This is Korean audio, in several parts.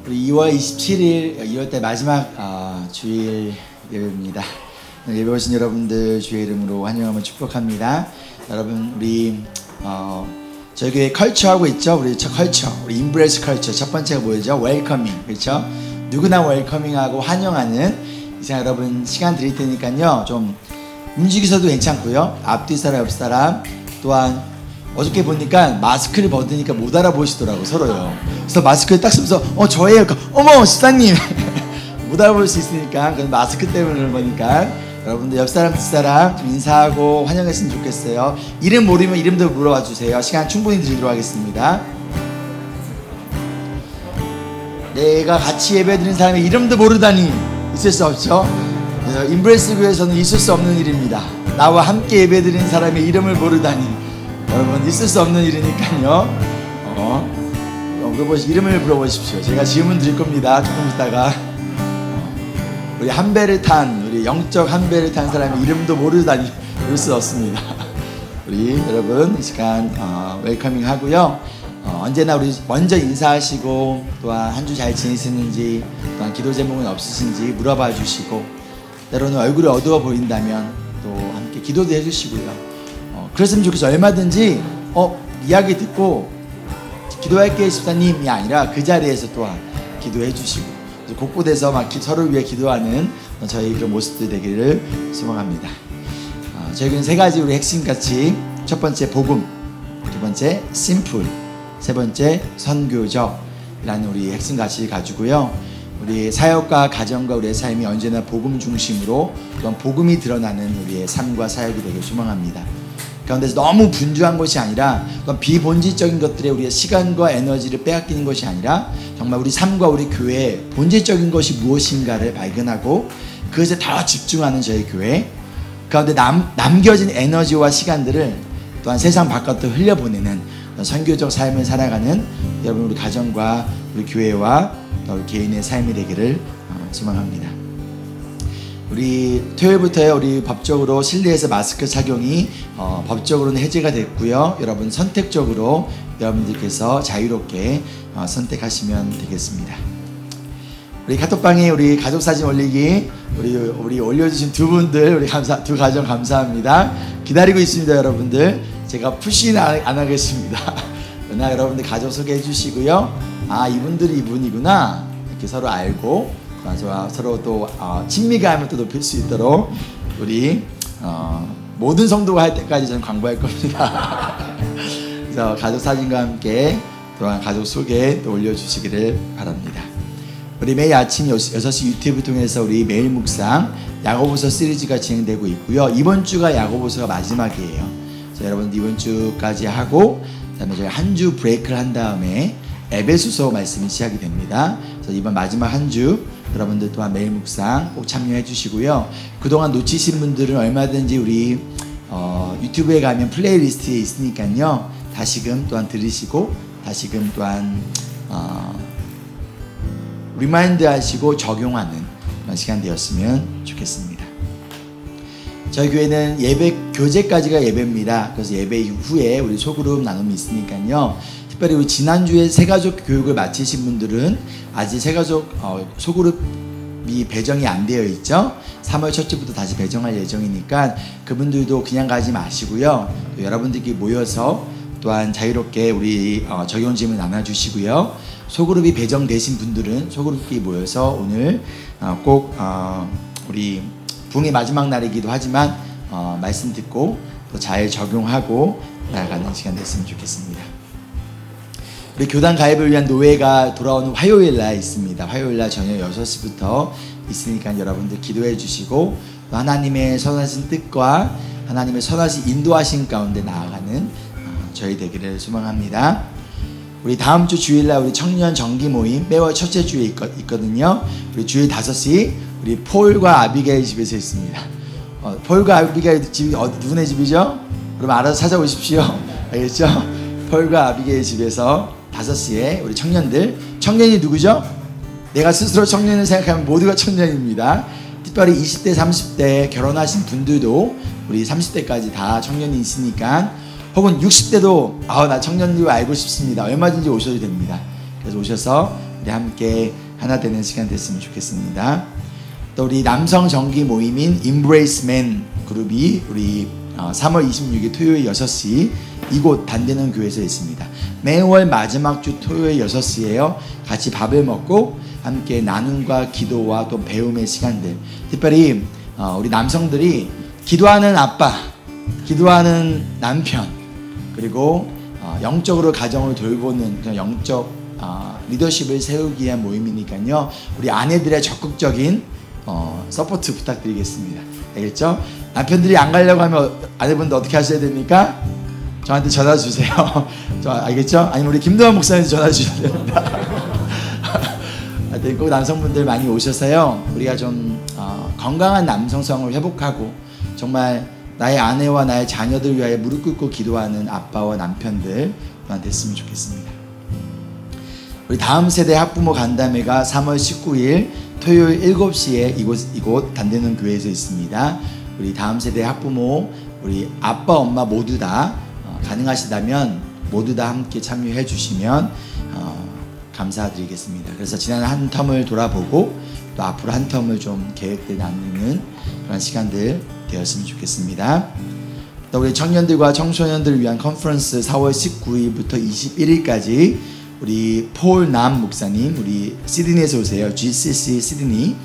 우리 2월 27일 2월달 마지막 주일 예배입니다. 예배 오신 여러분들 주의 이름으로 환영하며 축복합니다. 여러분 우리 저희 교회 컬처 하고 있죠. 우리 컬처, 우리 임브레스 컬처 첫 번째가 뭐죠? 웰커밍, 그렇죠? 누구나 웰커밍하고 환영하는 이상 여러분 시간 드릴 테니까요. 좀 움직이셔도 괜찮고요. 앞뒤 사람 옆 사람 또한 어저께 보니까 마스크를 벗으니까 못 알아보시더라고 서로요. 그래서 마스크를 딱 쓰면서 저예요. 어머 집사님 못 알아볼 수 있으니까 그 마스크 때문에 그런 거니까 여러분들 옆 사람 뒷사람 좀 인사하고 환영했으면 좋겠어요. 이름 모르면 이름도 물어봐 주세요. 시간 충분히 드리도록 하겠습니다. 내가 같이 예배드린 사람의 이름도 모르다니 있을 수 없죠. 임브레스 교회에서는 있을 수 없는 일입니다. 나와 함께 예배드린 사람의 이름을 모르다니 여러분 있을 수 없는 일이니까요. 이름을 물어보십시오. 제가 질문 드릴 겁니다. 조금 있다가 우리 한 배를 탄 우리 영적 한 배를 탄 사람의 이름도 모르다니 그럴 수 없습니다. 우리 여러분 이 시간 웰커밍 하고요. 언제나 우리 먼저 인사하시고 또한 한 주 잘 지내시는지 또한 기도 제목은 없으신지 물어봐 주시고 때로는 얼굴이 어두워 보인다면 또 함께 기도도 해주시고요. 그랬으면 좋겠어요. 얼마든지 이야기 듣고 기도할게 집사님이 아니라 그 자리에서 또한 기도해 주시고 곳곳에서 막 서로 위해 기도하는 저희 그런 모습들 되기를 소망합니다. 저희는 세 가지 우리 핵심같이 첫 번째 복음, 두 번째 심플, 세 번째 선교적이라는 우리 핵심 가치를 가지고요. 우리 사역과 가정과 우리의 삶이 언제나 복음 중심으로 또한 복음이 드러나는 우리의 삶과 사역이 되길 소망합니다. 가운데서 너무 분주한 것이 아니라 비본질적인 것들에 우리의 시간과 에너지를 빼앗기는 것이 아니라 정말 우리 삶과 우리 교회의 본질적인 것이 무엇인가를 발견하고 그것에 더 집중하는 저희 교회 가운데 남겨진 에너지와 시간들을 또한 세상 바깥으로 흘려보내는 선교적 삶을 살아가는 여러분 우리 가정과 우리 교회와 우리 개인의 삶이 되기를 소망합니다. 우리 토요일부터요 우리 법적으로 실내에서 마스크 착용이 법적으로는 해제가 됐고요. 여러분 선택적으로 여러분들께서 자유롭게 선택하시면 되겠습니다. 우리 카톡방에 우리 가족 사진 올리기 우리 올려주신 두 분들 우리 두 가정 감사합니다. 기다리고 있습니다. 여러분들 제가 푸시는 안 하겠습니다. 그러나 여러분들 가족 소개해 주시고요. 이분들이 이분이구나 이렇게 서로 알고 서로 또 친밀감을 또 높일 수 있도록 우리 모든 성도가 할 때까지 저는 광고할 겁니다. 그래서 가족 사진과 함께 또한 가족 소개 또 올려주시기를 바랍니다. 우리 매일 아침 6시 유튜브 통해서 우리 매일 묵상 야고보서 시리즈가 진행되고 있고요. 이번 주가 야고보서가 마지막이에요. 그래서 여러분들 이번 주까지 하고 그다음에 저희 한 주 브레이크를 한 다음에 에베소서 말씀이 시작이 됩니다. 그래서 이번 마지막 한 주 여러분들 또한 매일 묵상 꼭 참여해 주시고요. 그동안 놓치신 분들은 얼마든지 우리 유튜브에 가면 플레이리스트에 있으니까요. 다시금 또한 들으시고 다시금 또한 리마인드 하시고 적용하는 그런 시간 되었으면 좋겠습니다. 저희 교회는 예배 교제까지가 예배입니다. 그래서 예배 이후에 우리 소그룹 나눔이 있으니까요. 특별히 우리 지난주에 새가족 교육을 마치신 분들은 아직 새가족 소그룹이 배정이 안 되어 있죠. 3월 첫 주부터 다시 배정할 예정이니까 그분들도 그냥 가지 마시고요. 여러분들끼리 모여서 또한 자유롭게 우리 적용 질문 나눠주시고요. 소그룹이 배정되신 분들은 소그룹끼리 모여서 오늘 꼭 우리 부흥의 마지막 날이기도 하지만 말씀 듣고 또 잘 적용하고 나아가는 시간 됐으면 좋겠습니다. 우리 교단 가입을 위한 노회가 돌아오는 화요일 날 있습니다. 화요일 날 저녁 6시부터 있으니까 여러분들 기도해 주시고 하나님의 선하신 뜻과 하나님의 선하신 인도하신 가운데 나아가는 저희 되기를 소망합니다. 우리 다음 주 주일 날 우리 청년 정기 모임 매월 첫째 주에 있거든요. 우리 주일 5시 우리 폴과 아비게일 집에서 있습니다. 폴과 아비게일 집이 누구네 집이죠? 그럼 알아서 찾아오십시오. 알겠죠? 폴과 아비게일 집에서 5시에 우리 청년이 누구죠? 내가 스스로 청년을 생각하면 모두가 청년입니다. 특별히 20대 30대 결혼하신 분들도 우리 30대까지 다 청년이 있으니까 혹은 60대도 나 청년으로 알고 싶습니다. 얼마든지 오셔도 됩니다. 그래서 오셔서 우리 함께 하나 되는 시간 됐으면 좋겠습니다. 또 우리 남성 정기 모임인 Embrace Men 그룹이 우리 3월 26일 토요일 6시 이곳 단대는 교회에서 있습니다. 매월 마지막 주 토요일 6시에요. 같이 밥을 먹고 함께 나눔과 기도와 또 배움의 시간들, 특별히 우리 남성들이 기도하는 아빠, 기도하는 남편, 그리고 영적으로 가정을 돌보는 영적 리더십을 세우기 위한 모임이니까요. 우리 아내들의 적극적인 서포트 부탁드리겠습니다. 알겠죠? 남편들이 안 가려고 하면 아내분들 어떻게 하셔야 됩니까? 저한테 전화 주세요. 알겠죠? 아니면 우리 김도환 목사님한테 전화 주셔야 됩니다. 하여튼 꼭 남성분들 많이 오셔서요. 우리가 좀 건강한 남성성을 회복하고 정말 나의 아내와 나의 자녀들 위하여 무릎 꿇고 기도하는 아빠와 남편들 또한 됐으면 좋겠습니다. 우리 다음 세대 학부모 간담회가 3월 19일 토요일 7시에 이곳 단대는 교회에서 있습니다. 우리 다음 세대 학부모, 우리 아빠, 엄마 모두 다 가능하시다면 모두 다 함께 참여해 주시면 감사드리겠습니다. 그래서 지난 한 텀을 돌아보고 또 앞으로 한 텀을 좀 계획들 나누는 그런 시간들 되었으면 좋겠습니다. 또 우리 청년들과 청소년들을 위한 컨퍼런스 4월 19일부터 21일까지 우리 폴 남 목사님, 우리 시드니에서 오세요. GCC 시드니,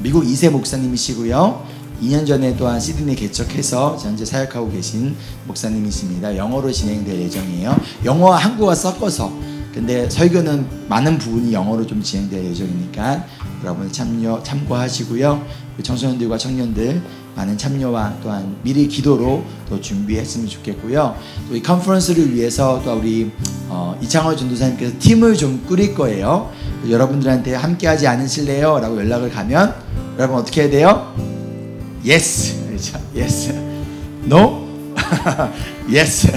미국 2세 목사님이시고요. 2년 전에 또한 시드니 개척해서 현재 사역하고 계신 목사님이십니다. 영어로 진행될 예정이에요. 영어와 한국어 섞어서. 근데 설교는 많은 부분이 영어로 좀 진행될 예정이니까 여러분 참고하시고요. 우리 청소년들과 청년들 많은 참여와 또한 미리 기도로 또 준비했으면 좋겠고요. 또 이 컨퍼런스를 위해서 또 우리 이창월 전도사님께서 팀을 좀 꾸릴 거예요. 여러분들한테 함께하지 않으실래요? 라고 연락을 가면 여러분 어떻게 해야 돼요? Yes, 그렇죠? Yes, No, Yes.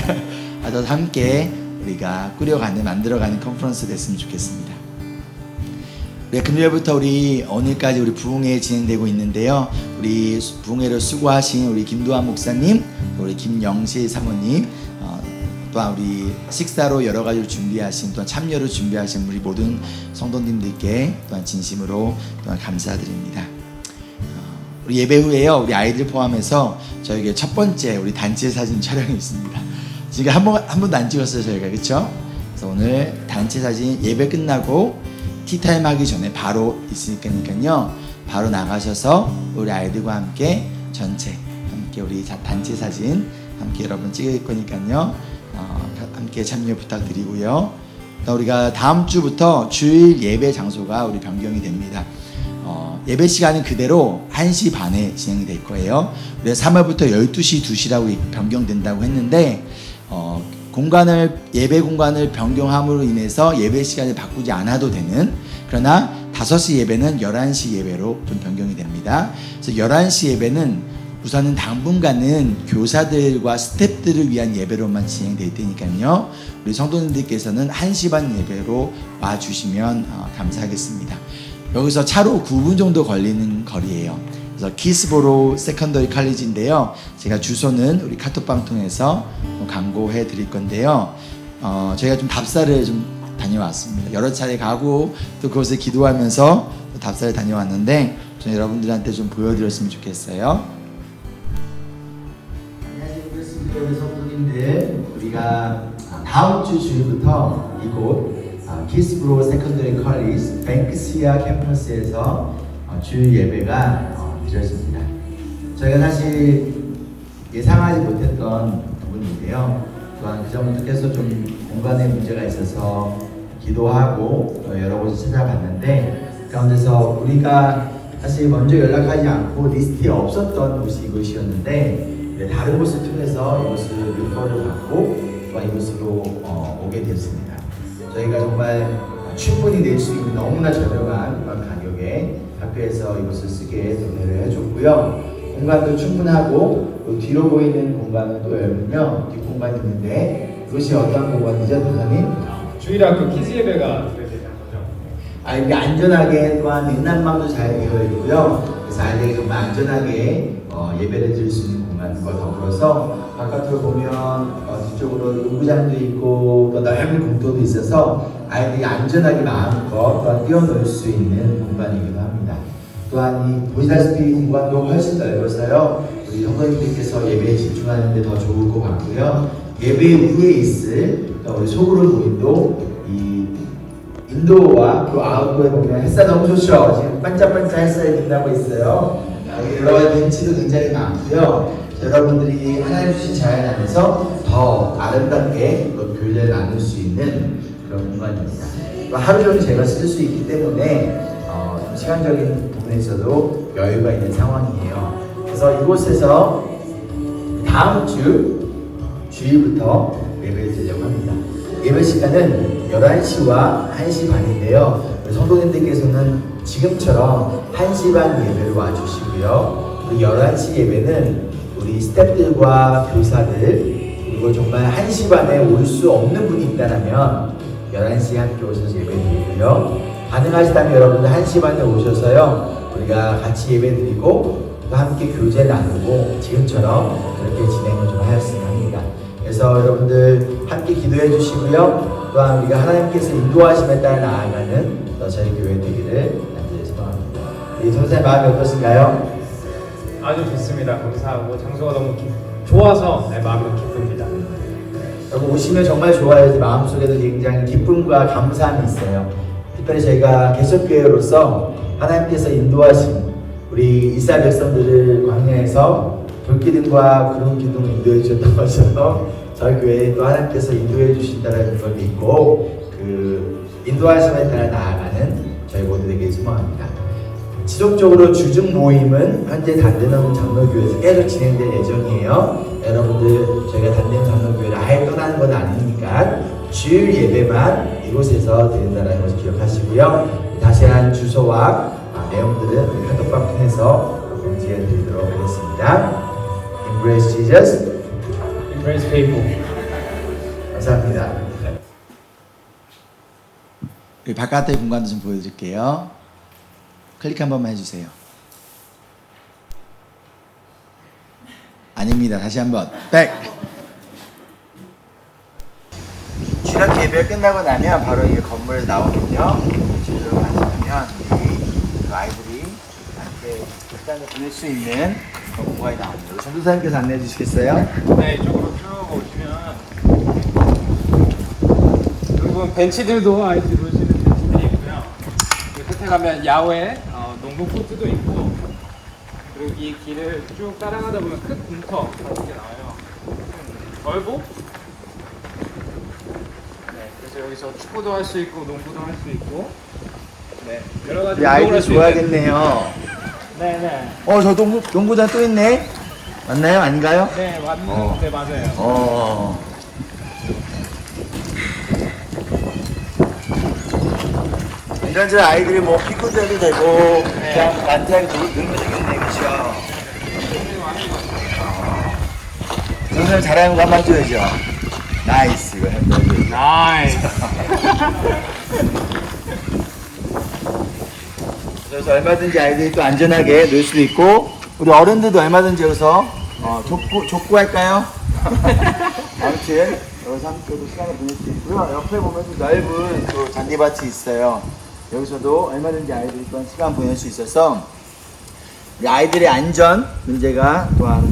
아주 함께 우리가 만들어가는 컨퍼런스 됐으면 좋겠습니다. 네, 금요일부터 우리 오늘까지 우리 부흥회 진행되고 있는데요. 우리 부흥회를 수고하신 우리 김도환 목사님, 우리 김영실 사모님, 또한 우리 식사로 여러 가지를 준비하신 또한 참여를 준비하신 우리 모든 성도님들께 또한 진심으로 또한 감사드립니다. 우리 예배 후에요. 우리 아이들 포함해서 저에게 첫 번째 우리 단체 사진 촬영이 있습니다. 지금 한 번도 안 찍었어요 저희가, 그렇죠? 그래서 오늘 단체 사진 예배 끝나고 티타임 하기 전에 바로 있으니까요. 바로 나가셔서 우리 아이들과 함께 전체 함께 우리 단체 사진 함께 여러분 찍을 거니까요. 함께 참여 부탁드리고요. 우리가 다음 주부터 주일 예배 장소가 우리 변경이 됩니다. 예배 시간은 그대로 1시 반에 진행이 될 거예요. 우리가 3월부터 12시 2시라고 변경된다고 했는데 예배 공간을 변경함으로 인해서 예배 시간을 바꾸지 않아도 되는, 그러나 5시 예배는 11시 예배로 좀 변경이 됩니다. 그래서 11시 예배는 우선은 당분간은 교사들과 스태프들을 위한 예배로만 진행될 테니까요. 우리 성도님들께서는 1시 반 예배로 와주시면 감사하겠습니다. 여기서 차로 9분 정도 걸리는 거리예요. 그래서 키스보로 세컨더리 칼리지인데요. 제가 주소는 우리 카톡방 통해서 광고해 드릴 건데요. 저희가 좀 답사를 좀 다녀왔습니다. 여러 차례 가고 또 그곳에 기도하면서 또 답사를 다녀왔는데 저는 여러분들한테 좀 보여드렸으면 좋겠어요. 안녕하세요, 우리 성도님들. 우리가 다음 주 주일부터 이곳 키스브로 세컨더리 컬리지 뱅크시아 캠퍼스에서 주일 예배가 드려집니다. 저희가 사실 예상하지 못했던 부분인데요. 또한 그 점부터 계속 좀 공간에 문제가 있어서 기도하고 여러 곳을 찾아봤는데 그 가운데서 우리가 사실 먼저 연락하지 않고 리스트에 없었던 곳이 이곳이었는데 다른 곳을 통해서 이곳을 리퍼를 받고 또한 이곳으로 오게 됐습니다. 저희가 정말 충분히 낼 수 있는 너무나 저렴한 그런 가격에 학교에서 이곳을 쓰게 도움을 해줬고요. 공간도 충분하고 또 뒤로 보이는 공간은 또 열면요 뒷공간이 있는데 이것이 어떤 공간이죠, 도사님? 주일학교 키즈 예배가 되는 거죠. 이게 안전하게 또한 냉난방도 잘 되어 있고요. 그래서 아이들이 정말 안전하게 예배를 드릴 수 있는 공간과 더불어서 바깥으로 보면 뒤쪽으로 농구장도 있고 또 넓은 공터도 있어서 아이들이 안전하게 마음껏 또한 뛰어놀 수 있는 공간이기도 합니다. 또한 이 보시다시피 공간도 훨씬 넓어서요. 우리 성도님들께서 예배에 집중하는 데 더 좋을 것 같고요. 예배 후에 있을 우리 소그룹 모임도 이 인도어와 또 아웃도어에 보면 햇살 너무 좋죠. 지금 반짝반짝 햇살이 빛나고 있어요. 여러 가지 벤치도 굉장히 많고요. 여러분들이 하나님 주신 자연 안에서 더 아름답게 또 교제를 나눌 수 있는 그런 공간입니다. 또 하루 종일 제가 쓸 수 있기 때문에 좀 시간적인 부분에서도 여유가 있는 상황이에요. 그래서 이곳에서 다음 주 주일부터 예배를 드리려고 합니다. 예배 시간은 11시와 1시 반인데요. 성도님들께서는 지금처럼 1시 반 예배로 와주시고요. 그리고 11시 예배는 우리 스태프들과 교사들 그리고 정말 1시 반에 올 수 없는 분이 있다면 11시에 함께 오셔서 예배드리고요. 가능하시다면 여러분들 1시 반에 오셔서요. 우리가 같이 예배드리고 또 함께 교제를 나누고 지금처럼 그렇게 진행을 좀 하였으면 합니다. 그래서 여러분들 함께 기도해 주시고요. 또한 우리가 하나님께서 인도하심에 따라 나아가는 저희 교회 되기를 간절히 소망합니다. 우리 선생님 마음이 어떠신가요? 아주 좋습니다. 감사하고 장소가 너무 좋아서 마음이 기쁩니다. 여러분 오시면 정말 좋아요. 마음속에도 굉장히 기쁨과 감사함이 있어요. 특별히 저희가 개척교회로서 하나님께서 인도하신 우리 이스라엘 백성들을 광야에서 불기둥과 구름 기둥을 인도해 주셨던 것처럼 저희 교회에 또 하나님께서 인도해 주신다는 걸 믿고 그 인도하심에 따라 나아가는 저희 모두에게 소망합니다. 지속적으로 주중 모임은 현재 단대는 장로교회에서 계속 진행될 예정이에요. 여러분들 저희가 단대는 장로교회를 아예 떠나는 건 아니니까 주일 예배만 이곳에서 드린다는 것을 기억하시고요. 자세한 주소와 내용들은 카톡방 통해서 공지해 드리도록 하겠습니다. Embrace Jesus. Embrace people. 감사합니다. 여기 바깥의 공간도 좀 보여드릴게요. 클릭 한 번만 해주세요. 아닙니다. 다시 한번. 백. 주력 예배 끝나고 나면 바로 이 건물에 나오면요. 집으로 가시면 그 아이들이 함께 식단을 보낼 수 있는 그런 공간이 나옵니다. 전도사님께서 안내해 주시겠어요? 네, 이쪽으로 쭉 오시면 여기 보면 벤치들도 아이들이 놀 수 있는 벤치들이 있고요. 그 끝에 가면 야외 농구 코트도 있고 그리고 이 길을 쭉 따라가다 보면 큰 공터 같은 게 나와요. 넓고 네, 그래서 여기서 축구도 할 수 있고 농구도 할 수 있고 네, 여러 가지 우리 아이들 좋아하겠네요. 네네. 저 농구장 또 있네. 맞나요? 아닌가요? 네, 맞는 네, 맞아요. 이런저런 아이들이 뭐 피크도 해도 되고 그냥 난타하게 놀면 되겠네. 그렇죠? 선생님 잘하는 거 한번 줘야죠. 나이스. 이거 해도 나이스. 그래서 얼마든지 아이들이 또 안전하게 놀 수도 있고 우리 어른들도 얼마든지 여기서 족구 할까요? 아무튼 여기서 함께 또 시간을 보낼 수 있고요. 옆에 보면 또 넓은 또 잔디밭이 있어요. 여기서도 얼마든지 아이들이 또한 시간 보낼 수 있어서 우리 아이들의 안전 문제가 또한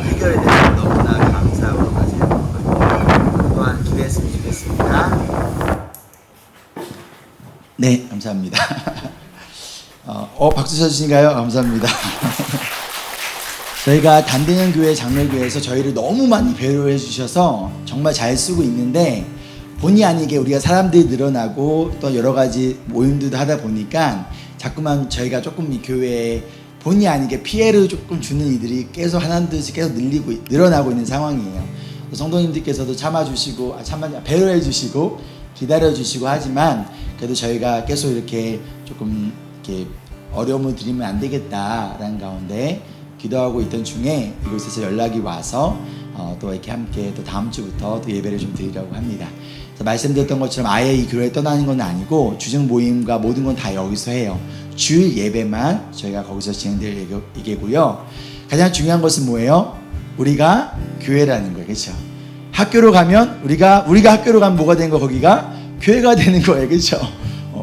해결이 되면 너무나 감사하고 가세요. 또한 기대했으면 좋겠습니다. 네, 감사합니다. 박수 쳐주신가요? 감사합니다. 저희가 단대년 교회 장로교회에서 저희를 너무 많이 배려해 주셔서 정말 잘 쓰고 있는데 본의 아니게 우리가 사람들이 늘어나고 또 여러 가지 모임들도 하다 보니까 자꾸만 저희가 조금 이 교회에 본의 아니게 피해를 조금 주는 이들이 계속 하나둘씩 계속 늘어나고 있는 상황이에요. 성도님들께서도 참아주시고 배려해 주시고 기다려 주시고 하지만 그래도 저희가 계속 이렇게 조금 이렇게 어려움을 드리면 안 되겠다라는 가운데 기도하고 있던 중에 이곳에서 연락이 와서 또 이렇게 함께 또 다음 주부터 또 예배를 좀 드리려고 합니다. 그래서 말씀드렸던 것처럼 아예 이 교회에 떠나는 건 아니고 주중 모임과 모든 건 다 여기서 해요. 주일 예배만 저희가 거기서 진행될 예고고요. 가장 중요한 것은 뭐예요? 우리가 교회라는 거예요. 그렇죠? 학교로 가면 우리가 학교로 가면 뭐가 되는 거 거기가 교회가 되는 거예요. 그렇죠?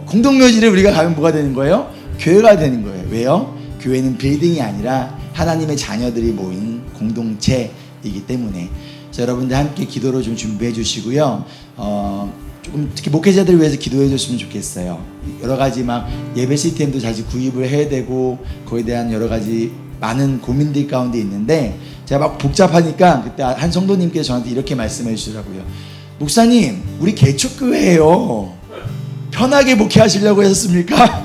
공동묘지를 우리가 가면 뭐가 되는 거예요? 교회가 되는 거예요. 왜요? 교회는 빌딩이 아니라 하나님의 자녀들이 모인 공동체이기 때문에. 자, 여러분들 함께 기도로 좀 준비해 주시고요. 조금 특히 목회자들을 위해서 기도해 줬으면 좋겠어요. 여러 가지 막 예배 시스템도 다시 구입을 해야 되고 그거에 대한 여러 가지 많은 고민들 가운데 있는데 제가 막 복잡하니까 그때 한 성도님께서 저한테 이렇게 말씀해 주시더라고요. 목사님, 우리 개척교회예요. 편하게 목회하시려고 하셨습니까?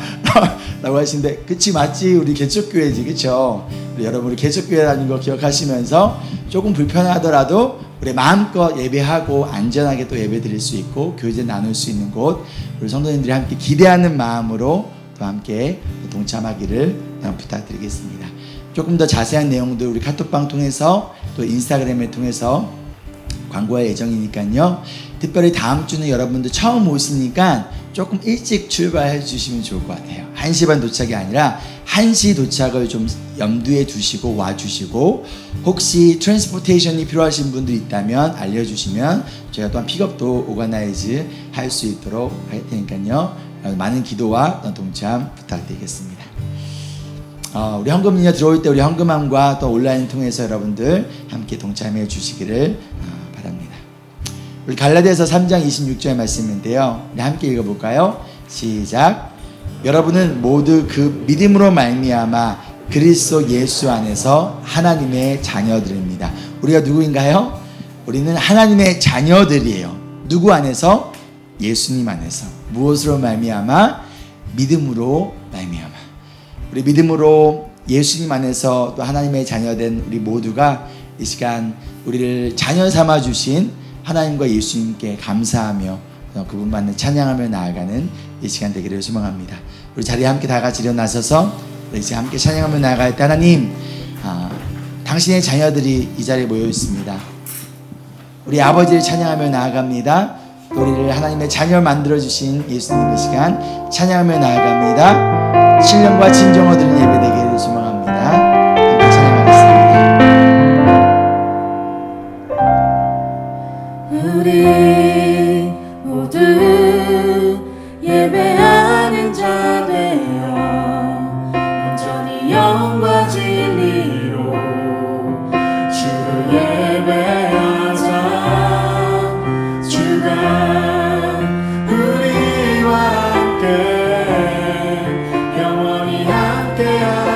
라고 하시는데, 그치, 맞지, 우리 개척교회지, 그쵸? 우리 여러분, 우리 개척교회라는 거 기억하시면서 조금 불편하더라도 우리 마음껏 예배하고 안전하게 또 예배 드릴 수 있고 교제 나눌 수 있는 곳, 우리 성도님들이 함께 기대하는 마음으로 또 함께 동참하기를 부탁드리겠습니다. 조금 더 자세한 내용들 우리 카톡방 통해서 또 인스타그램을 통해서 광고할 예정이니까요. 특별히 다음 주는 여러분들 처음 오시니까 조금 일찍 출발해 주시면 좋을 것 같아요. 1시 반 도착이 아니라 1시 도착을 좀 염두에 두시고 와주시고, 혹시 트랜스포테이션이 필요하신 분들이 있다면 알려주시면 저희가 또한 픽업도 오가나이즈 할 수 있도록 할 테니까요. 많은 기도와 동참 부탁드리겠습니다. 우리 헌금은요, 들어올 때 우리 헌금함과 또 온라인 통해서 여러분들 함께 동참해 주시기를 바랍니다. 우리 갈라디아서 3장 26절 말씀인데요, 우리 함께 읽어볼까요? 시작. 여러분은 모두 그 믿음으로 말미암아 그리스도 예수 안에서 하나님의 자녀들입니다. 우리가 누구인가요? 우리는 하나님의 자녀들이에요. 누구 안에서? 예수님 안에서. 무엇으로 말미암아? 믿음으로 말미암아. 우리 믿음으로 예수님 안에서 또 하나님의 자녀된 우리 모두가 이 시간 우리를 자녀 삼아 주신 하나님과 예수님께 감사하며 그분만을 찬양하며 나아가는 이 시간 되기를 소망합니다. 우리 자리에 함께 다 같이 일어나셔서 이제 함께 찬양하며 나아갈 때, 하나님, 당신의 자녀들이 이 자리에 모여 있습니다. 우리 아버지를 찬양하며 나아갑니다. 또 우리를 하나님의 자녀 만들어주신 예수님의 시간 찬양하며 나아갑니다. 신령과 진정을 드리는 예배 되기를 소망합니다. 함께 찬양하겠습니다. 우리 모두 예배하는 자 되어 온전히 영과 진리로 주를 예배하자. 주가 우리와 함께 영원히 함께하시리라.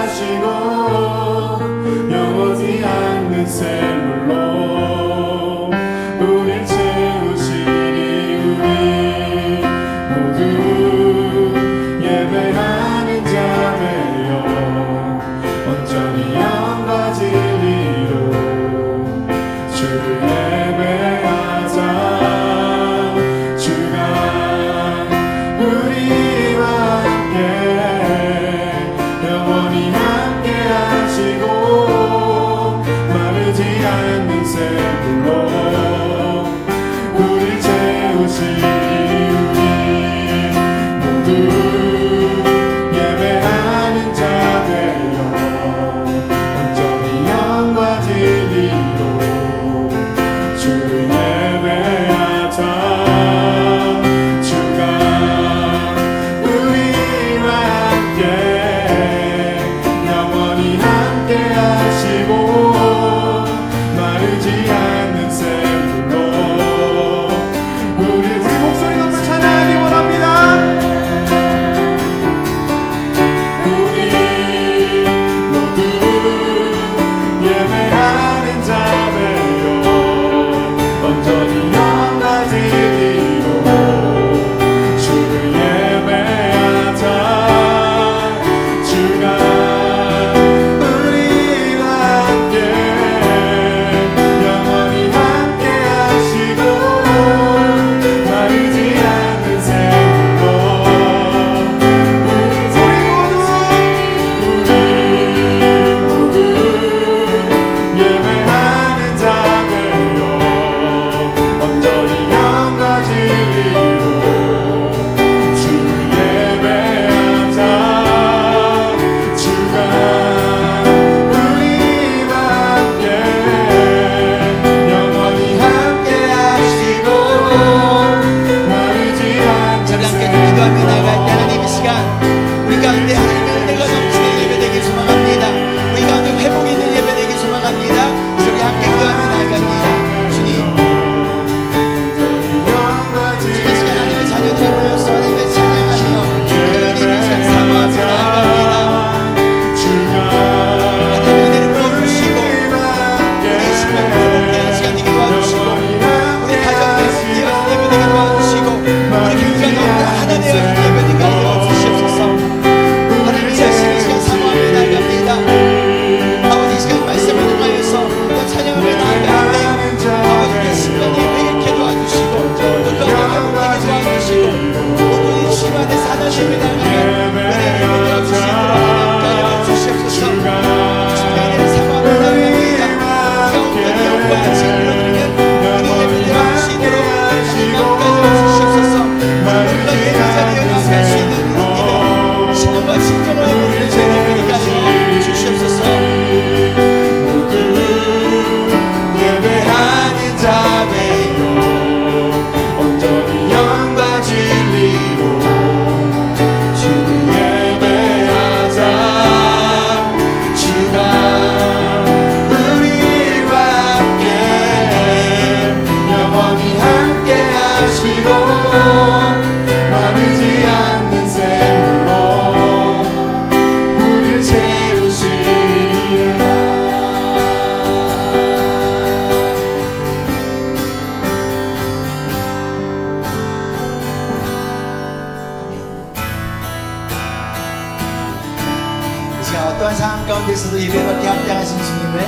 어떠한 상황 가운데서도 예배받기 합당하신 주님을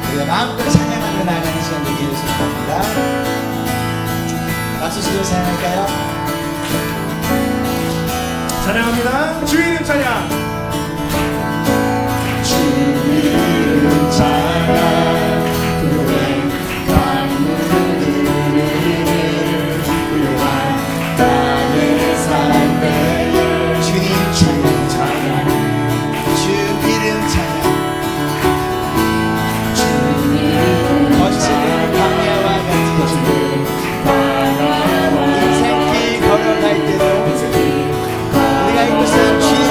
우리가 마음껏 찬양하며 나가는 시간 되기를 소원합니다. 박수 치고 찬양할까요? 찬양합니다. 주 이름 찬양. 주 이름 찬양 구원 만물을 구원 땅의 삶에 주님 찬양 주 이름 찬양 거칠은 광야와 같은 인생길 걸어갈 때도 우리가 이곳은 주의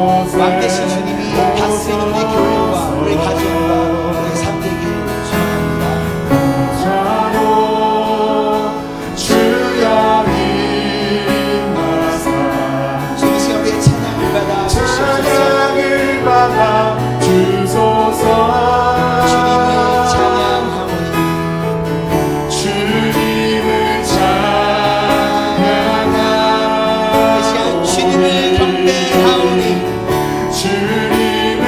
왕 되신 주님이 다스리는 우리 교회와 우리 가정과 우리 삶 되기를 소망합니다. 주여 인하사 주님 이 시간 우리의 찬양을 받아 주시옵소서. 찬양을 받아 주소서. 주님을 찬양하오니 주님을 찬양하오니 이 시간 주님을 경배하오니 주님을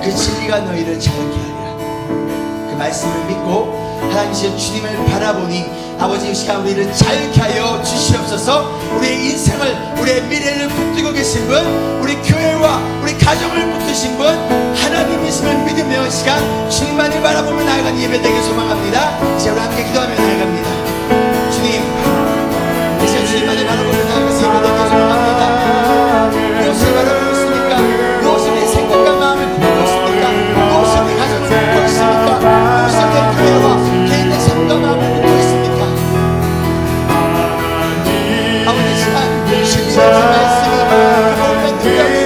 그 진리가 너희를 자유케 하리라. 그 말씀을 믿고 하나님이신 주님을 바라보니 아버지 이 시간 우리를 자유케 하여 주시옵소서. 우리의 인생을, 우리의 미래를 붙들고 계신 분, 우리 교회와 우리 가정을 붙드신 분, 하나님이심을 믿으며 이 시간 주님만을 바라보며 나아가는 예배되길 소망합니다. 이제 우리 함께 기도하며 나아갑니다. 주님, 이 시간 주님만을 바라보며 나아가서 예배되길 소망합니다. 무엇을 바라보고 있습니까? 무엇을 내 생각과 마음을 품고 있습니까? 무엇을 내 가정을 품고 있습니까? 무엇을 내 교회와 개인의 삶과 마음을 품고 있습니까? 아버지 시간 신실한 말씀이 그 모든 능력이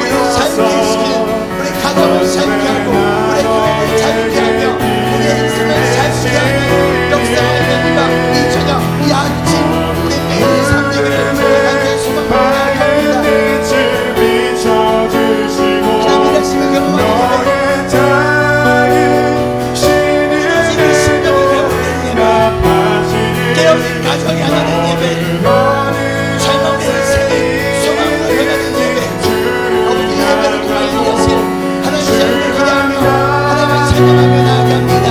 우리를 자유케 시키는, 우리 가정을 자유케 하고 우리 교회를 자유케 하며 우리의 인생을 자유케 하는 역사가 있는 이 저녁 이 아침 우리 매일의 삶 되기를 간절히 소망합니다. 하나님 일하심을 경험하는 예배, 심령이 회복되는 예배, 깨어진 가정이 하나는 예배, 젊어지는 생의 소망으로 변하는 예배, 아버지 예배를 통하여 이어질 하나님의 자유를 기대하며 하나님을 찬양하며 나아갑니다.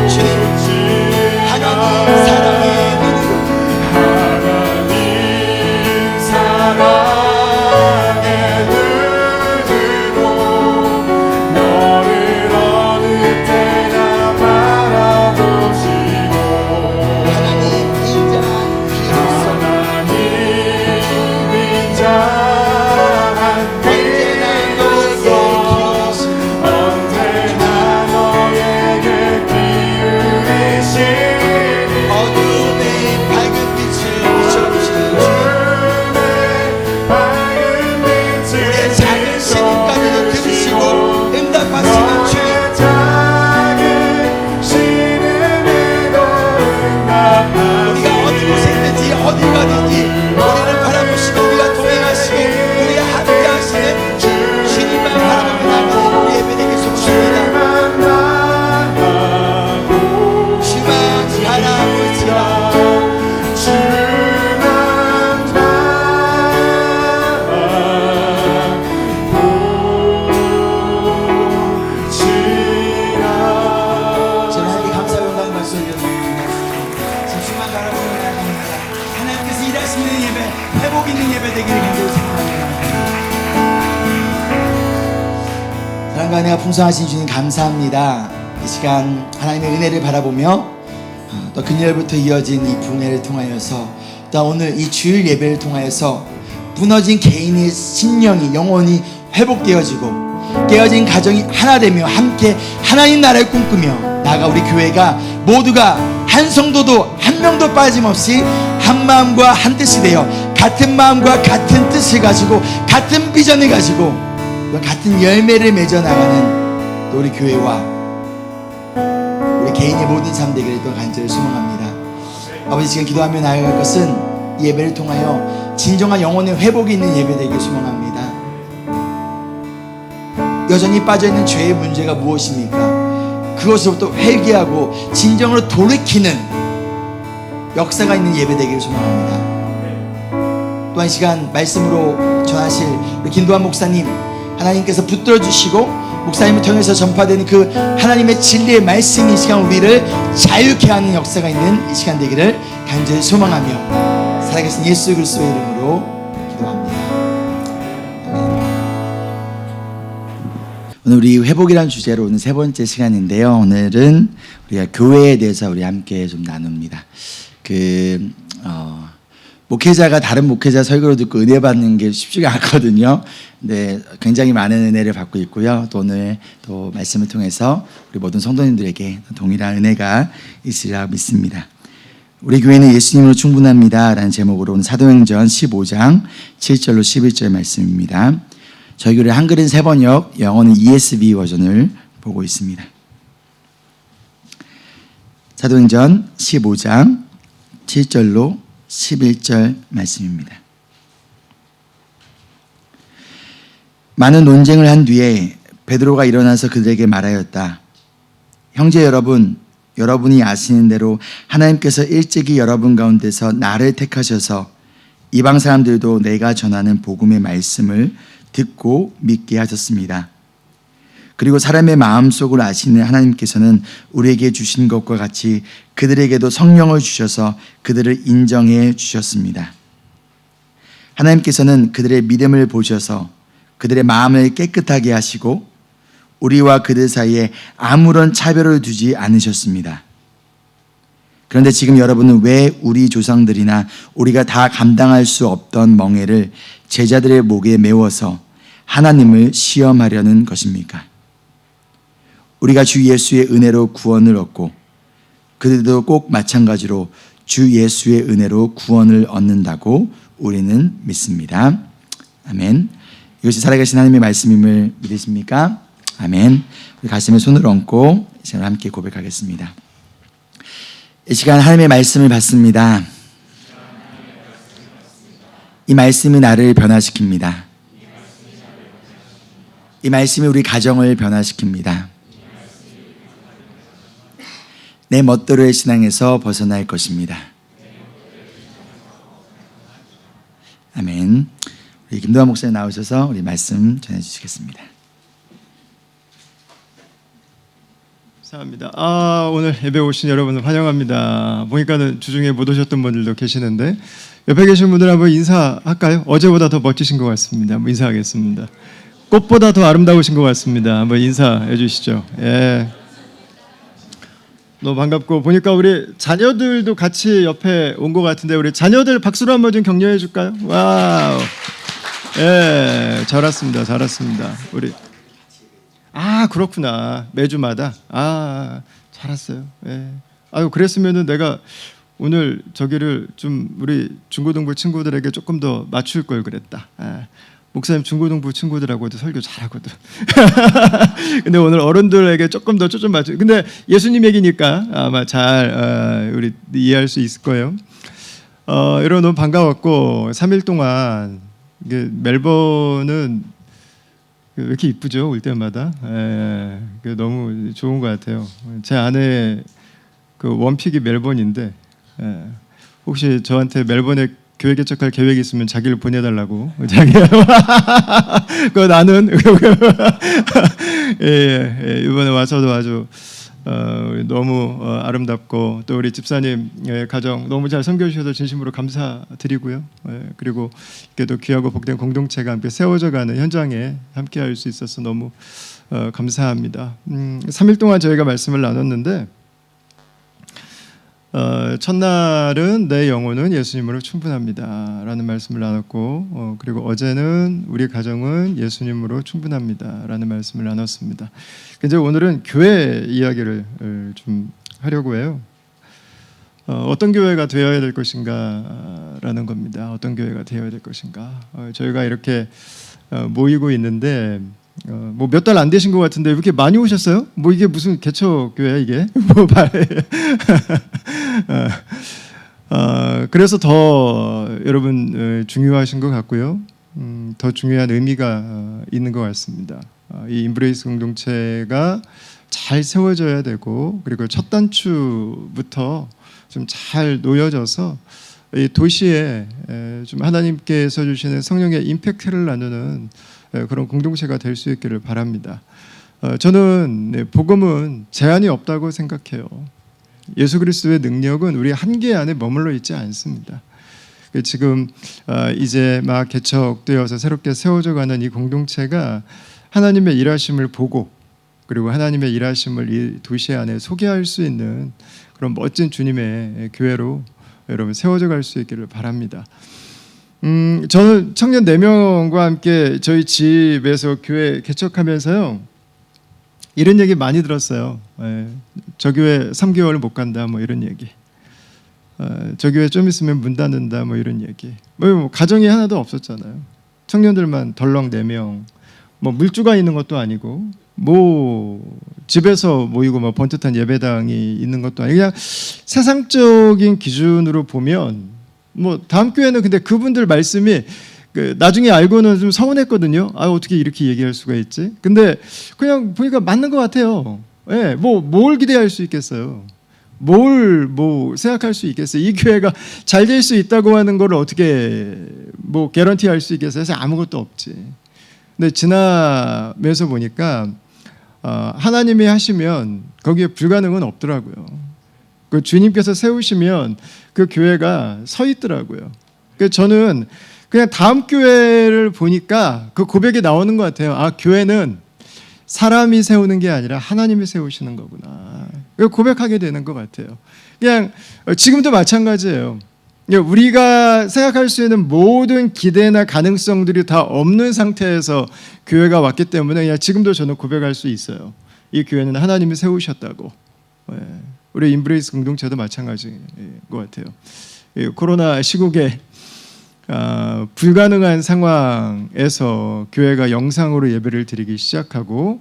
주님, 하나님 사랑의 눈으로 하나님 인자한 귀로서 언제나 너에게 기울이시니 어둠의 밝은 빛을 비춰주시는 주님, 우리의 작은 신음까지도 들으시고 응답하시는 주님, 우리가 어디 곳에 있는지 어디 가든지 우리를 바라보시고 우리가 동행하시고 우리가 함께 하시는 주님만 바라보며 나가는 우리 예배되게 소망합니다. 주만 바라보지마. 저는 하나님께 감사 영광 말씀 드립니다. 주만 바라보며 나아갑니다. 하나님께서 일하시는 예배, 회복 있는 예배 되기를 간절히 소망합니다. 사랑과 은혜가 풍성하신 주님 감사합니다. 이 시간 하나님의 은혜를 바라보며 또 금요일부터 이어진 이 부흥회를 통하여서 또 오늘 이 주일 예배를 통하여서 무너진 개인의 심령이 영혼이 회복되어지고 깨어진 가정이 하나 되며 함께 하나님 나라를 꿈꾸며 나아가 우리 교회가 모두가 한 성도도 한 명도 빠짐없이 한 마음과 한 뜻이 되어 같은 마음과 같은 뜻을 가지고 같은 비전을 가지고 같은 열매를 맺어 나가는 또 우리 교회와 우리 개인의 모든 삶 되기를 또 간절히 소망합니다. 아버지 지금 기도하며 나아갈 것은 이 예배를 통하여 진정한 영혼의 회복이 있는 예배 되기를 소망합니다. 여전히 빠져있는 죄의 문제가 무엇입니까? 그것으로부터 회개하고 진정으로 돌이키는 역사가 있는 예배 되기를 소망합니다. 또한 이 시간 말씀으로 전하실 우리 김도환 목사님, 하나님께서 붙들어 주시고 목사님을 통해서 전파되는 그 하나님의 진리의 말씀이 이 시간 우리를 자유케 하는 역사가 있는 이 시간 되기를 간절히 소망하며 살아계신 예수 그리스도의 이름으로 기도합니다. 오늘 우리 회복이라는 주제로 오늘 세 번째 시간인데요. 오늘은 우리가 교회에 대해서 우리 함께 좀 나눕니다. 목회자가 다른 목회자 설교를 듣고 은혜 받는 게 쉽지가 않거든요. 근데 굉장히 많은 은혜를 받고 있고요. 또 오늘 또 말씀을 통해서 우리 모든 성도님들에게 동일한 은혜가 있으리라 믿습니다. 우리 교회는 예수님으로 충분합니다 라는 제목으로 오늘 사도행전 15장 7절로 11절 말씀입니다. 저희 교회 한글은 세번역, 영어는 ESV 버전을 보고 있습니다. 사도행전 15장 7절로 11절 말씀입니다. 많은 논쟁을 한 뒤에 베드로가 일어나서 그들에게 말하였다. 형제 여러분, 여러분이 아시는 대로 하나님께서 일찍이 여러분 가운데서 나를 택하셔서 이방 사람들도 내가 전하는 복음의 말씀을 듣고 믿게 하셨습니다. 그리고 사람의 마음속을 아시는 하나님께서는 우리에게 주신 것과 같이 그들에게도 성령을 주셔서 그들을 인정해 주셨습니다. 하나님께서는 그들의 믿음을 보셔서 그들의 마음을 깨끗하게 하시고 우리와 그들 사이에 아무런 차별을 두지 않으셨습니다. 그런데 지금 여러분은 왜 우리 조상들이나 우리가 다 감당할 수 없던 멍에를 제자들의 목에 메워서 하나님을 시험하려는 것입니까? 우리가 주 예수의 은혜로 구원을 얻고 그들도 꼭 마찬가지로 주 예수의 은혜로 구원을 얻는다고 우리는 믿습니다. 아멘. 이것이 살아계신 하나님의 말씀임을 믿으십니까? 아멘. 우리 가슴에 손을 얹고 이 시간 함께 고백하겠습니다. 이 시간 하나님의 말씀을 받습니다. 이 말씀이 나를 변화시킵니다. 이 말씀이 우리 가정을 변화시킵니다. 내 멋대로의 신앙에서 벗어날 것입니다. 아멘. 우리 김도환 목사님 나오셔서 우리 말씀 전해주시겠습니다. 감사합니다. 오늘 예배 오신 여러분을 환영합니다. 보니까는 주중에 못 오셨던 분들도 계시는데 옆에 계신 분들 한번 인사할까요? 어제보다 더 멋지신 것 같습니다. 한번 인사하겠습니다. 꽃보다 더 아름다우신 것 같습니다. 한번 인사해 주시죠. 예. 너무 반갑고 보니까 우리 자녀들도 같이 옆에 온 것 같은데 우리 자녀들 박수로 한번 좀 격려해 줄까요? 와우. 예, 잘 왔습니다. 잘 왔습니다. 우리 그렇구나. 매주마다. 잘 왔어요. 예. 그랬으면은 내가 오늘 저기를 좀 우리 중고등부 친구들에게 조금 더 맞출 걸 그랬다. 목사님 중고등부 친구들하고도 설교 잘하거든. 근데 오늘 어른들에게 조금 더 초점 맞춰. 근데 예수님 얘기니까 아마 잘 우리 이해할 수 있을 거예요. 여러분 너무 반가웠고 3일 동안 이게 멜번은 왜 이렇게 이쁘죠? 올 때마다. 너무 좋은 것 같아요. 제 아내 그 원픽이 멜번인데 혹시 저한테 멜번에 교회 개척할 계획이 있으면 자기를 보내달라고. 그 나는 이번에 와서도 아주 너무 아름답고 또 우리 집사님 가정 너무 잘 섬겨주셔서 진심으로 감사드리고요. 그리고 이렇게도 귀하고 복된 공동체가 함께 세워져가는 현장에 함께할 수 있어서 너무 감사합니다. 3일 동안 저희가 말씀을 나눴는데 첫날은 내 영혼은 예수님으로 충분합니다라는 말씀을 나눴고 그리고 어제는 우리 가정은 예수님으로 충분합니다라는 말씀을 나눴습니다. 이제 오늘은 교회 이야기를 좀 하려고 해요. 어떤 교회가 되어야 될 것인가라는 겁니다. 어떤 교회가 되어야 될 것인가. 저희가 이렇게 모이고 있는데 뭐 몇 달 안 되신 것 같은데 이렇게 많이 오셨어요? 뭐 이게 무슨 개척교회야 이게? 뭐 그래서 더 여러분 중요하신 것 같고요. 더 중요한 의미가 있는 것 같습니다. 이 인브레이스 공동체가 잘 세워져야 되고 그리고 첫 단추부터 좀 잘 놓여져서 이 도시에 좀 하나님께서 주시는 성령의 임팩트를 나누는 그런 공동체가 될 수 있기를 바랍니다. 저는 복음은 제한이 없다고 생각해요. 예수 그리스도의 능력은 우리 한계 안에 머물러 있지 않습니다. 지금 이제 막 개척되어서 새롭게 세워져가는 이 공동체가 하나님의 일하심을 보고 그리고 하나님의 일하심을 이 도시 안에 소개할 수 있는 그런 멋진 주님의 교회로 여러분 세워져 갈 수 있기를 바랍니다. 저는 청년 4명과 함께 저희 집에서 교회 개척하면서요 이런 얘기 많이 들었어요. 저 교회 3개월 못 간다 뭐 이런 얘기. 저 교회 좀 있으면 문 닫는다 뭐 이런 얘기. 뭐 가정이 하나도 없었잖아요. 청년들만 덜렁 4명. 뭐 물주가 있는 것도 아니고 뭐 집에서 모이고 뭐 번듯한 예배당이 있는 것도 아니고 그냥 세상적인 기준으로 보면 뭐 다음 교회는 근데 그분들 말씀이 나중에 알고는 좀 서운했거든요. 어떻게 이렇게 얘기할 수가 있지? 근데 그냥 보니까 맞는 것 같아요. 뭘 기대할 수 있겠어요? 뭘 생각할 수 있겠어요? 이 교회가 잘 될 수 있다고 하는 걸 어떻게 뭐 개런티 할 수 있겠어요? 아무것도 없지. 근데 지나면서 보니까 하나님이 하시면 거기에 불가능은 없더라고요. 그 주님께서 세우시면 그 교회가 서 있더라고요. 그래서 저는 그냥 다음 교회를 보니까 그 고백이 나오는 것 같아요. 아, 교회는 사람이 세우는 게 아니라 하나님이 세우시는 거구나. 고백하게 되는 것 같아요. 그냥 지금도 마찬가지예요. 우리가 생각할 수 있는 모든 기대나 가능성들이 다 없는 상태에서 교회가 왔기 때문에 그냥 지금도 저는 고백할 수 있어요. 이 교회는 하나님이 세우셨다고. 우리 인브레이스 공동체도 마찬가지인 것 같아요. 코로나 시국에 불가능한 상황에서 교회가 영상으로 예배를 드리기 시작하고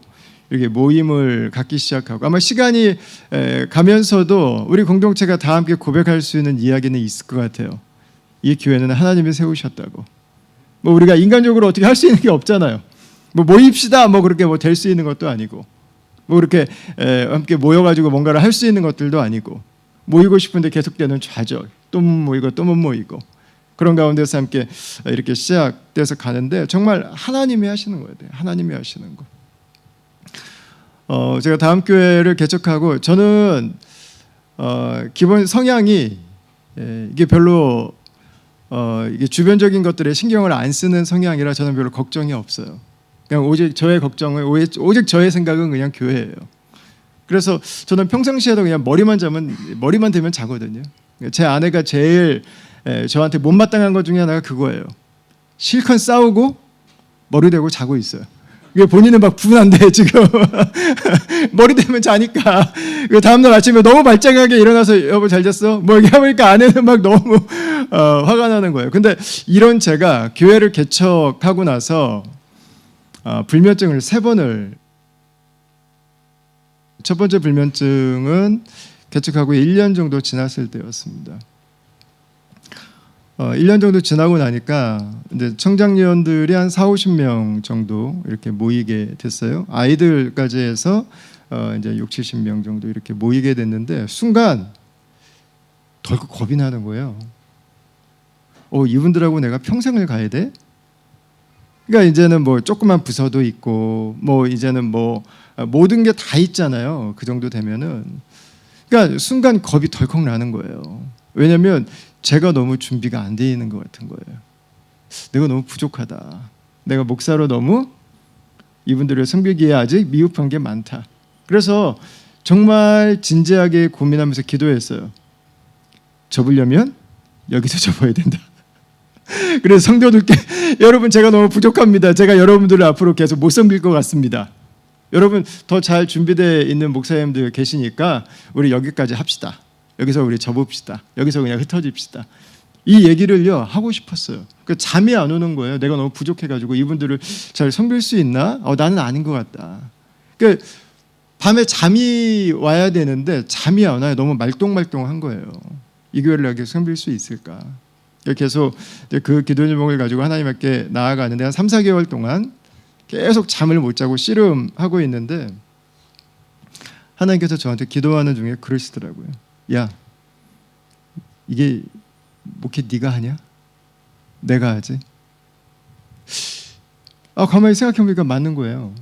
이렇게 모임을 갖기 시작하고 아마 시간이 가면서도 우리 공동체가 다 함께 고백할 수 있는 이야기는 있을 것 같아요. 이 교회는 하나님이 세우셨다고. 뭐 우리가 인간적으로 어떻게 할 수 있는 게 없잖아요. 뭐 모입시다 뭐 그렇게 뭐 될 수 있는 것도 아니고 뭐 그렇게 함께 모여가지고 뭔가를 할 수 있는 것들도 아니고 모이고 싶은데 계속되는 좌절 또 못 모이고 또 못 모이고 그런 가운데서 함께 이렇게 시작돼서 가는데 정말 하나님이 하시는 거예요. 하나님이 하시는 거. 제가 다음 교회를 개척하고 저는 기본 성향이 이게 별로 이게 주변적인 것들에 신경을 안 쓰는 성향이라 저는 별로 걱정이 없어요. 그냥 오직 저의 걱정은 오직 저의 생각은 그냥 교회예요. 그래서 저는 평상시에도 그냥 머리만 대면 자거든요. 제 아내가 제일 저한테 못마땅한 것 중에 하나가 그거예요. 실컷 싸우고 머리 대고 자고 있어요. 이게 본인은 막 분한데 지금 머리 대면 자니까 다음날 아침에 너무 말짱하게 일어나서 여보 잘 잤어? 뭐 이렇게 하니까 아내는 막 너무 화가 나는 거예요. 근데 이런 제가 교회를 개척하고 나서 불면증을 3번을 첫 번째 불면증은 개척하고 1년 정도 지났을 때였습니다. 1년 정도 지나고 나니까 이제 청장년들이 한 40-50명 정도 이렇게 모이게 됐어요. 아이들까지 해서 이제 60-70명 정도 이렇게 모이게 됐는데 순간 덜컥 겁이 나는 거예요. 이분들하고 내가 평생을 가야 돼? 그러니까 이제는 뭐 조그만 부서도 있고 뭐 이제는 뭐 모든 게 다 있잖아요. 그 정도 되면은 그러니까 순간 겁이 덜컥 나는 거예요. 왜냐하면 제가 너무 준비가 안 돼 있는 것 같은 거예요. 내가 너무 부족하다. 내가 목사로 너무 이분들을 섬기기에 아직 미흡한 게 많다. 그래서 정말 진지하게 고민하면서 기도했어요. 접으려면 여기서 접어야 된다. 그래서 성도들께 여러분 제가 너무 부족합니다. 제가 여러분들을 앞으로 계속 못 섬길 것 같습니다. 여러분 더 잘 준비되어 있는 목사님들 계시니까 우리 여기까지 합시다. 여기서 우리 접읍시다. 여기서 그냥 흩어집시다. 이 얘기를요 하고 싶었어요. 그 잠이 안 오는 거예요. 내가 너무 부족해가지고 이분들을 잘 섬길 수 있나? 나는 아닌 것 같다. 그 밤에 잠이 와야 되는데 잠이 안 와요. 너무 말똥말똥한 거예요. 이 교회를 내가 섬길 수 있을까? 계속 그 기도 제목을 가지고 하나님께 나아가는데 한 3-4개월 동안 계속 잠을 못 자고 씨름하고 있는데 하나님께서 저한테 기도하는 중에 그러시더라고요. 야, 이게 목회 네가 하냐? 내가 하지? 가만히 생각해보니까 맞는 거예요.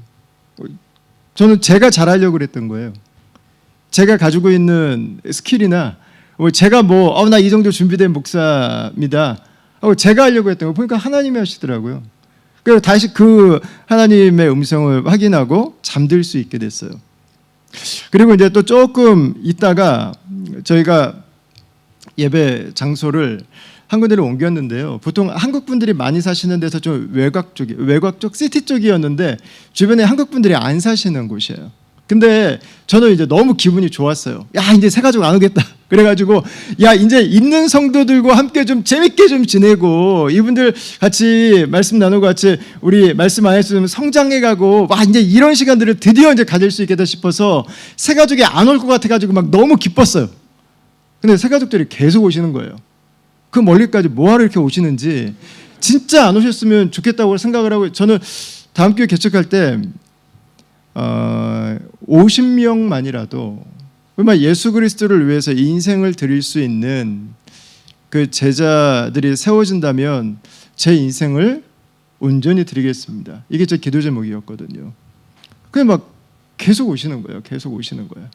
저는 제가 잘하려고 그랬던 거예요. 제가 가지고 있는 스킬이나 제가 나 이 정도 준비된 목사입니다. 제가 하려고 했던 거 보니까 하나님이 하시더라고요. 그래서 다시 그 하나님의 음성을 확인하고 잠들 수 있게 됐어요. 그리고 이제 또 조금 있다가 저희가 예배 장소를 한 군데를 옮겼는데요. 보통 한국 분들이 많이 사시는 데서 좀 외곽 쪽 시티 쪽이었는데 주변에 한국 분들이 안 사시는 곳이에요. 근데 저는 이제 너무 기분이 좋았어요. 야, 이제 새 가족 안 오겠다. 그래가지고 야, 이제 있는 성도들과 함께 좀 재밌게 좀 지내고 이분들 같이 말씀 나누고 같이 우리 말씀 안에서 좀 성장해가고 이제 이런 시간들을 드디어 이제 가질 수 있겠다 싶어서 새 가족이 안 올 것 같아가지고 막 너무 기뻤어요. 근데 새 가족들이 계속 오시는 거예요. 그 멀리까지 뭐하러 이렇게 오시는지 진짜 안 오셨으면 좋겠다고 생각을 하고 저는 다음 교회 개척할 때 50명만이라도 정말 예수 그리스도를 위해서 인생을 드릴 수 있는 그 제자들이 세워진다면 제 인생을 온전히 드리겠습니다. 이게 제 기도 제목이었거든요. 그냥 막 계속 오시는 거예요. 계속 오시는 거예요.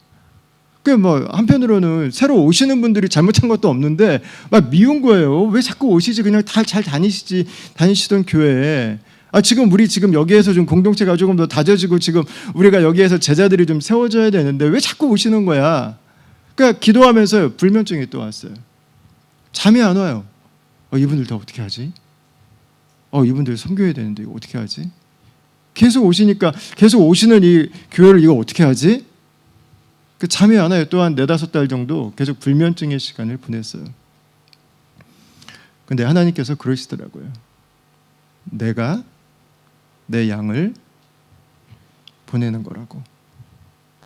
그 뭐 한편으로는 새로 오시는 분들이 잘못한 것도 없는데 막 미운 거예요. 왜 자꾸 오시지? 그냥 다 잘 다니시던 교회에. 지금 우리 지금 여기에서 좀 공동체가 조금 더 다져지고 지금 우리가 여기에서 제자들이 좀 세워져야 되는데 왜 자꾸 오시는 거야? 그러니까 기도하면서 불면증이 또 왔어요. 잠이 안 와요. 이분들 다 어떻게 하지? 이분들 섬겨야 되는데 이거 어떻게 하지? 계속 오시니까 계속 오시는 이 교회를 이거 어떻게 하지? 잠이 안 와요. 또한 4-5달 정도 계속 불면증의 시간을 보냈어요. 근데 하나님께서 그러시더라고요. 내가 내 양을 보내는 거라고.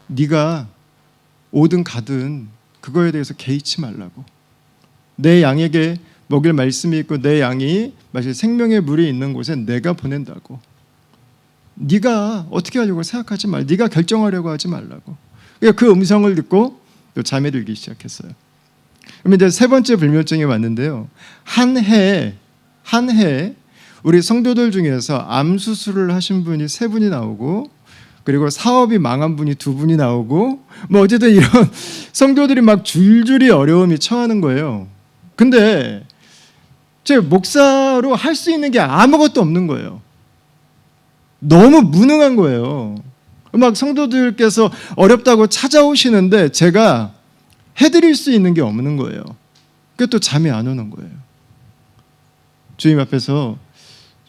네가 오든 가든 그거에 대해서 개의치 말라고. 내 양에게 먹일 말씀이 있고 내 양이 마실 생명의 물이 있는 곳에 내가 보낸다고. 네가 어떻게 하려고 생각하지 말. 네가 결정하려고 하지 말라고. 그 음성을 듣고 또 잠에 들기 시작했어요. 그럼 이제 세 번째 불면증이 왔는데요. 한 해 우리 성도들 중에서 암 수술을 하신 분이 3분이 나오고, 그리고 사업이 망한 분이 2분이 나오고, 뭐 어쨌든 이런 성도들이 막 줄줄이 어려움이 처하는 거예요. 근데 제 목사로 할 수 있는 게 아무것도 없는 거예요. 너무 무능한 거예요. 막 성도들께서 어렵다고 찾아오시는데 제가 해드릴 수 있는 게 없는 거예요. 그게 또 잠이 안 오는 거예요. 주님 앞에서,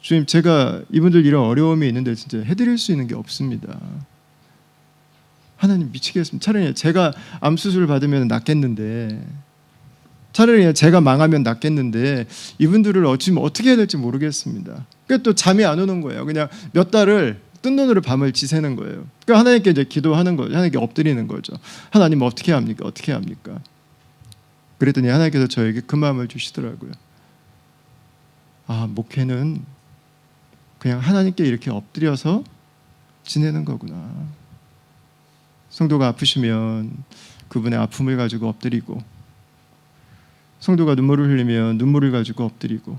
주님, 제가 이분들 이런 어려움이 있는데 진짜 해드릴 수 있는 게 없습니다. 하나님, 미치겠습니다. 차라리 제가 암 수술을 받으면 낫겠는데, 차라리 제가 망하면 낫겠는데 이분들을 어떻게 해야 될지 모르겠습니다. 그러니까 또 잠이 안 오는 거예요. 그냥 몇 달을 뜬 눈으로 밤을 지새는 거예요. 그러니까 하나님께 이제 기도하는 거죠. 하나님께 엎드리는 거죠. 하나님, 어떻게 합니까? 어떻게 합니까? 그랬더니 하나님께서 저에게 그 마음을 주시더라고요. 목회는 그냥 하나님께 이렇게 엎드려서 지내는 거구나. 성도가 아프시면 그분의 아픔을 가지고 엎드리고, 성도가 눈물을 흘리면 눈물을 가지고 엎드리고,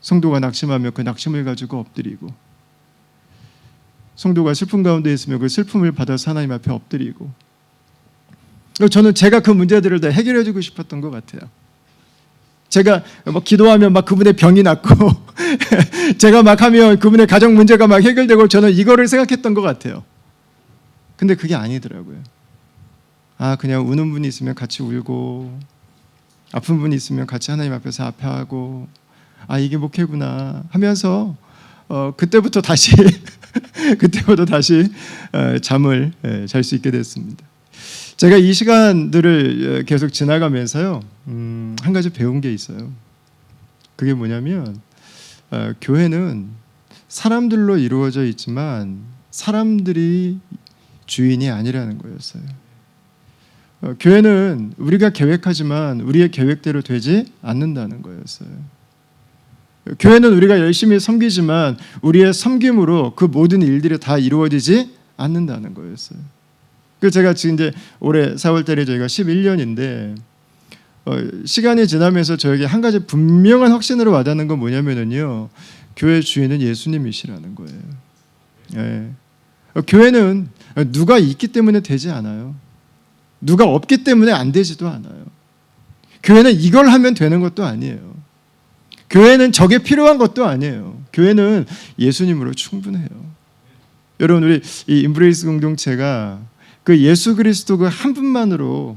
성도가 낙심하면 그 낙심을 가지고 엎드리고, 성도가 슬픔 가운데 있으면 그 슬픔을 받아서 하나님 앞에 엎드리고. 저는 제가 그 문제들을 다 해결해 주고 싶었던 것 같아요. 제가 막 기도하면 막 그분의 병이 낫고 제가 막 하면 그분의 가정 문제가 막 해결되고, 저는 이거를 생각했던 것 같아요. 근데 그게 아니더라고요. 그냥 우는 분이 있으면 같이 울고, 아픈 분이 있으면 같이 하나님 앞에서 아파하고, 이게 목회구나 하면서 그때부터 다시 잠을 잘 수 있게 됐습니다. 제가 이 시간들을 계속 지나가면서요, 한 가지 배운 게 있어요. 그게 뭐냐면, 교회는 사람들로 이루어져 있지만 사람들이 주인이 아니라는 거였어요. 교회는 우리가 계획하지만 우리의 계획대로 되지 않는다는 거였어요. 교회는 우리가 열심히 섬기지만 우리의 섬김으로 그 모든 일들이 다 이루어지지 않는다는 거였어요. 그래서 제가 지금 이제 올해 4월달에 저희가 11년인데 시간이 지나면서 저에게 한 가지 분명한 확신으로 와닿는 건 뭐냐면요, 교회 주인은 예수님이시라는 거예요. 예. 교회는 누가 있기 때문에 되지 않아요. 누가 없기 때문에 안 되지도 않아요. 교회는 이걸 하면 되는 것도 아니에요. 교회는 저게 필요한 것도 아니에요. 교회는 예수님으로 충분해요. 여러분, 우리 이 임브레이스 공동체가 그 예수 그리스도 그 한 분만으로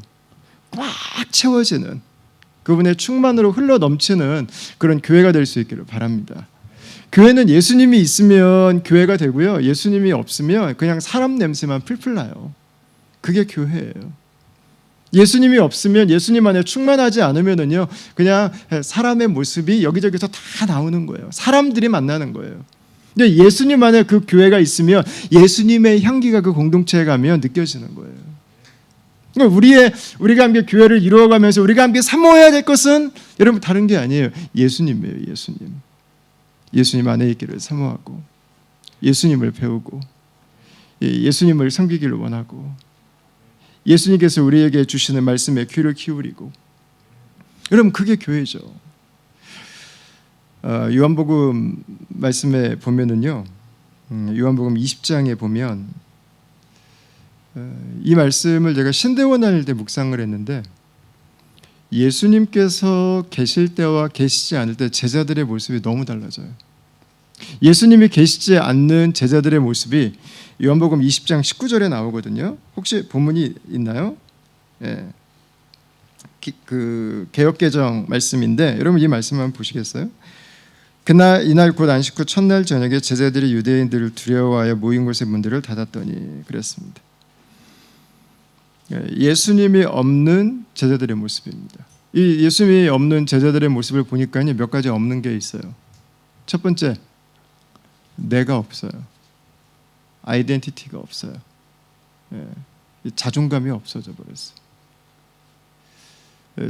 꽉 채워지는, 그분의 충만으로 흘러 넘치는 그런 교회가 될 수 있기를 바랍니다. 교회는 예수님이 있으면 교회가 되고요, 예수님이 없으면 그냥 사람 냄새만 풀풀 나요. 그게 교회예요. 예수님이 없으면, 예수님 안에 충만하지 않으면은요, 그냥 사람의 모습이 여기저기서 다 나오는 거예요. 사람들이 만나는 거예요. 근데 예수님 안에 그 교회가 있으면 예수님의 향기가 그 공동체에 가면 느껴지는 거예요. 그러니까 우리가 함께 교회를 이루어가면서 우리가 함께 사모해야 될 것은 여러분 다른 게 아니에요. 예수님이에요. 예수님. 예수님 안에 있기를 사모하고, 예수님을 배우고, 예수님을 섬기기를 원하고, 예수님께서 우리에게 주시는 말씀에 귀를 기울이고. 여러분, 그게 교회죠. 요한복음 말씀에 보면은요, 요한복음 20장에 보면 이 말씀을 제가 신대원 다닐 때 묵상을 했는데 예수님께서 계실 때와 계시지 않을 때 제자들의 모습이 너무 달라져요. 예수님이 계시지 않는 제자들의 모습이 요한복음 20장 19절에 나오거든요. 혹시 본문이 있나요? 예. 그 개역개정 말씀인데 여러분 이 말씀 한번 보시겠어요? 이날 곧 안식 후 첫날 저녁에 제자들이 유대인들을 두려워하여 모인 곳의 문들을 닫았더니 그랬습니다. 예수님이 없는 제자들의 모습입니다. 이 예수님이 없는 제자들의 모습을 보니까 몇 가지 없는 게 있어요. 첫 번째, 내가 없어요. 아이덴티티가 없어요. 자존감이 없어져 버렸어요.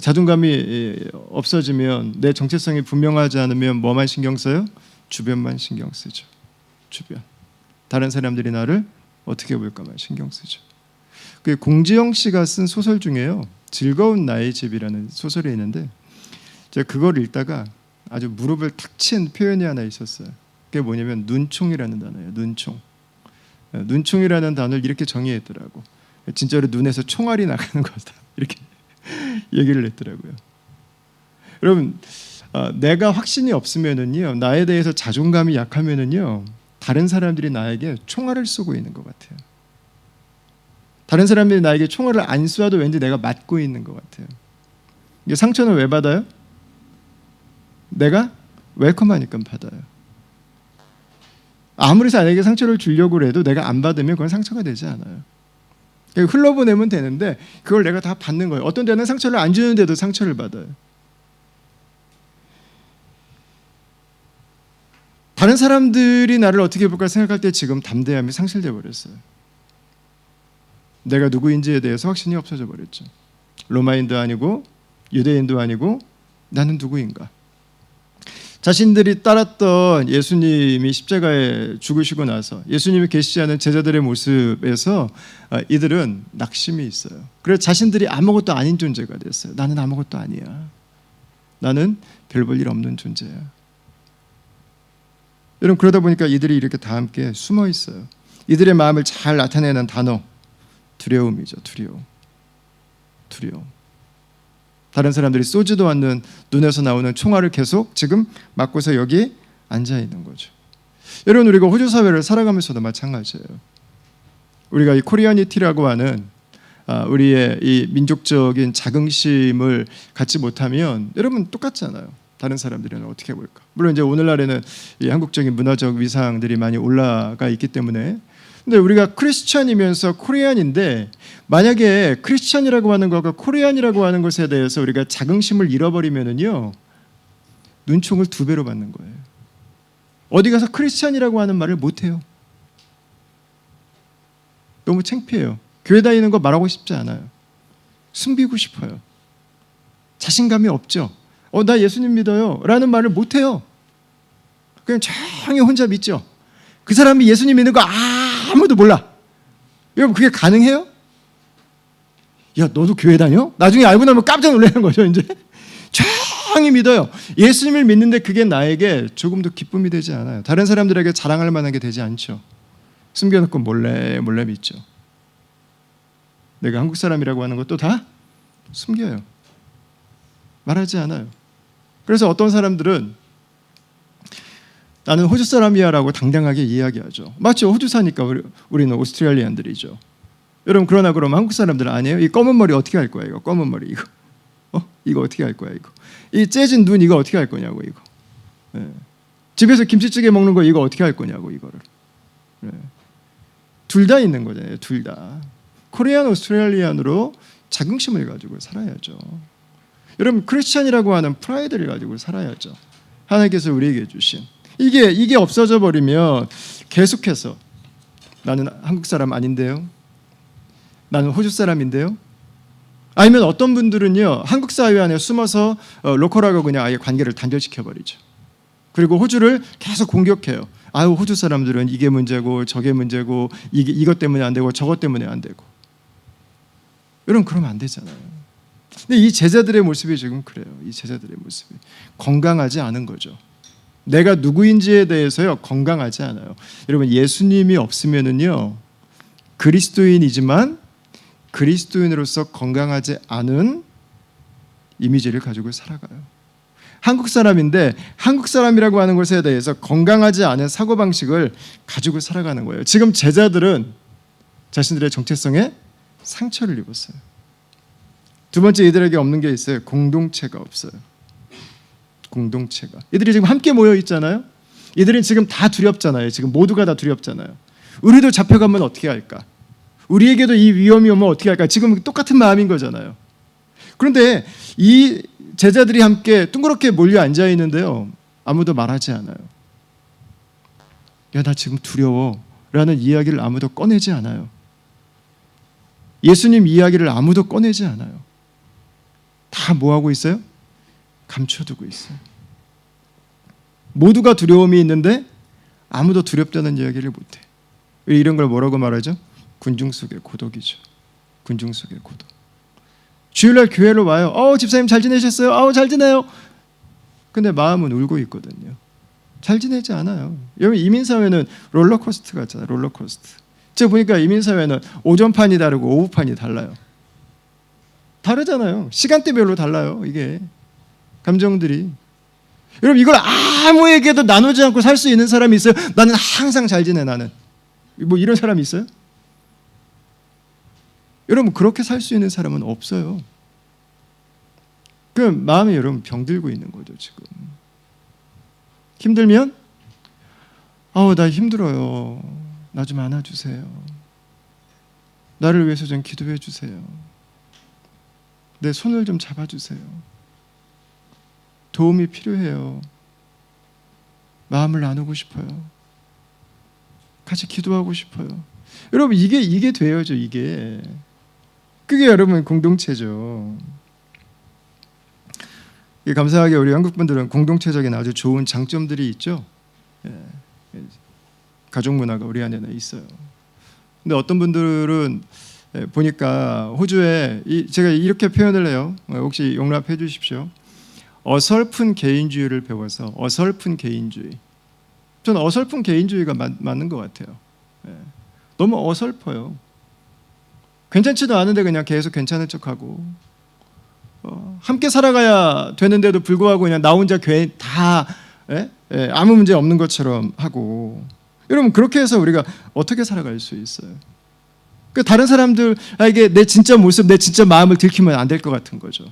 자존감이 없어지면 내 정체성이 분명하지 않으면 뭐만 신경 써요? 주변만 신경 쓰죠. 주변. 다른 사람들이 나를 어떻게 볼까만 신경 쓰죠. 그 공지영 씨가 쓴 소설 중에요. 즐거운 나의 집이라는 소설이 있는데 제가 그걸 읽다가 아주 무릎을 탁 친 표현이 하나 있었어요. 그게 뭐냐면 눈총이라는 단어예요. 눈총. 눈총이라는 단어를 이렇게 정의했더라고. 진짜로 눈에서 총알이 나가는 거다. 이렇게 얘기를 했더라고요. 여러분, 내가 확신이 없으면은요, 나에 대해서 자존감이 약하면은요, 다른 사람들이 나에게 총알을 쏘고 있는 것 같아요. 다른 사람들이 나에게 총알을 안 쏘아도 왠지 내가 맞고 있는 것 같아요. 이게 상처는 왜 받아요? 내가 웰컴하니까 받아요. 아무리 나에게 상처를 주려고 해도 내가 안 받으면 그건 상처가 되지 않아요. 흘러보내면 되는데 그걸 내가 다 받는 거예요. 어떤 데는 상처를 안 주는데도 상처를 받아요. 다른 사람들이 나를 어떻게 볼까 생각할 때 지금 담대함이 상실되어 버렸어요. 내가 누구인지에 대해서 확신이 없어져 버렸죠. 로마인도 아니고 유대인도 아니고 나는 누구인가? 자신들이 따랐던 예수님이 십자가에 죽으시고 나서 예수님이 계시지 않은 제자들의 모습에서 이들은 낙심이 있어요. 그래서 자신들이 아무것도 아닌 존재가 됐어요. 나는 아무것도 아니야. 나는 별 볼 일 없는 존재야. 여러분, 그러다 보니까 이들이 이렇게 다 함께 숨어 있어요. 이들의 마음을 잘 나타내는 단어, 두려움이죠. 두려움. 다른 사람들이 쏘지도 않는 눈에서 나오는 총알을 계속 지금 맞고서 여기 앉아 있는 거죠. 여러분, 우리가 호주 사회를 살아가면서도 마찬가지예요. 우리가 이 코리아니티라고 하는 우리의 이 민족적인 자긍심을 갖지 못하면 여러분 똑같잖아요. 다른 사람들은 어떻게 볼까? 물론 이제 오늘날에는 이 한국적인 문화적 위상들이 많이 올라가 있기 때문에, 근데 우리가 크리스천이면서 코리안인데 만약에 크리스천이라고 하는 것과 코리안이라고 하는 것에 대해서 우리가 자긍심을 잃어버리면은요, 눈총을 2배로 받는 거예요. 어디 가서 크리스천이라고 하는 말을 못 해요. 너무 창피해요. 교회 다니는 거 말하고 싶지 않아요. 숨기고 싶어요. 자신감이 없죠. 나 예수님 믿어요 라는 말을 못 해요. 그냥 조용히 혼자 믿죠. 그 사람이 예수님 믿는 거 아무도 몰라. 여러분, 그게 가능해요? 야, 너도 교회 다녀? 나중에 알고 나면 깜짝 놀라는 거죠. 이제 조용히 믿어요. 예수님을 믿는데 그게 나에게 조금도 기쁨이 되지 않아요. 다른 사람들에게 자랑할 만한 게 되지 않죠. 숨겨놓고 몰래 믿죠. 내가 한국 사람이라고 하는 것도 다 숨겨요. 말하지 않아요. 그래서 어떤 사람들은 나는 호주 사람이야 라고 당당하게 이야기하죠. 맞죠? 호주 사니까 우리는 오스트레일리안들이죠. 여러분, 그러나 그러면 한국 사람들은 아니에요. 이 검은 머리 어떻게 할 거야? 이거 검은 머리 이거. 이거 어떻게 할 거야? 이거. 이 째진 눈 이거 어떻게 할 거냐고 이거. 네. 집에서 김치찌개 먹는 거 이거 어떻게 할 거냐고 이거를. 네. 둘 다 있는 거잖아요. 둘 다. 코리안 오스트레일리안으로 자긍심을 가지고 살아야죠. 여러분, 크리스찬이라고 하는 프라이드를 가지고 살아야죠. 하나님께서 우리에게 주신 이게 없어져 버리면 계속해서 나는 한국 사람 아닌데요. 나는 호주 사람인데요. 아니면 어떤 분들은요, 한국 사회 안에 숨어서 로컬하고 그냥 아예 관계를 단절시켜 버리죠. 그리고 호주를 계속 공격해요. 아유, 호주 사람들은 이게 문제고 저게 문제고 이것 때문에 안 되고 저것 때문에 안 되고. 여러분, 그러면 안 되잖아요. 근데 이 제자들의 모습이 지금 그래요. 이 제자들의 모습이 건강하지 않은 거죠. 내가 누구인지에 대해서요, 건강하지 않아요. 여러분, 예수님이 없으면은요, 그리스도인이지만 그리스도인으로서 건강하지 않은 이미지를 가지고 살아가요. 한국 사람인데 한국 사람이라고 하는 것에 대해서 건강하지 않은 사고방식을 가지고 살아가는 거예요. 지금 제자들은 자신들의 정체성에 상처를 입었어요. 두 번째, 이들에게 없는 게 있어요. 공동체가 없어요. 공동체가. 이들이 지금 함께 모여 있잖아요. 이들은 지금 다 두렵잖아요. 지금 모두가 다 두렵잖아요. 우리도 잡혀가면 어떻게 할까? 우리에게도 이 위험이 오면 어떻게 할까? 지금 똑같은 마음인 거잖아요. 그런데 이 제자들이 함께 둥그렇게 몰려 앉아 있는데요. 아무도 말하지 않아요. 야, 나 지금 두려워 라는 이야기를 아무도 꺼내지 않아요. 예수님 이야기를 아무도 꺼내지 않아요. 다 뭐하고 있어요? 감춰두고 있어요. 모두가 두려움이 있는데 아무도 두렵다는 이야기를 못해. 이런 걸 뭐라고 말하죠? 군중 속의 고독이죠. 군중 속의 고독. 주일날 교회로 와요. 집사님 잘 지내셨어요? 잘 지내요. 근데 마음은 울고 있거든요. 잘 지내지 않아요. 여러분, 이민사회는 롤러코스터 같잖아요. 롤러코스터. 제가 보니까 이민사회는 오전판이 다르고 오후판이 달라요. 다르잖아요. 시간대별로 달라요. 이게 감정들이. 여러분, 이걸 아무에게도 나누지 않고 살 수 있는 사람이 있어요? 나는 항상 잘 지내. 나는 뭐 이런 사람이 있어요? 여러분, 그렇게 살 수 있는 사람은 없어요. 그 마음이 여러분 병들고 있는 거죠. 지금 힘들면 나 힘들어요. 나 좀 안아주세요. 나를 위해서 좀 기도해 주세요. 내 손을 좀 잡아주세요. 도움이 필요해요. 마음을 나누고 싶어요. 같이 기도하고 싶어요. 여러분, 이게 돼야죠. 이게 그게 여러분 공동체죠. 감사하게 우리 한국 분들은 공동체적인 아주 좋은 장점들이 있죠. 가족 문화가 우리 안에는 있어요. 근데 어떤 분들은 보니까 호주에 제가 이렇게 표현을 해요. 혹시 용납해 주십시오. 어설픈 개인주의를 배워서 어설픈 개인주의. 저는 어설픈 개인주의가 맞는 것 같아요. 너무 어설퍼요. 괜찮지도 않은데 그냥 계속 괜찮은 척하고 함께 살아가야 되는데도 불구하고 그냥 나 혼자 다 아무 문제 없는 것처럼 하고. 여러분, 그렇게 해서 우리가 어떻게 살아갈 수 있어요? 그 다른 사람들에게 내 진짜 모습, 내 진짜 마음을 들키면 안 될 것 같은 거죠.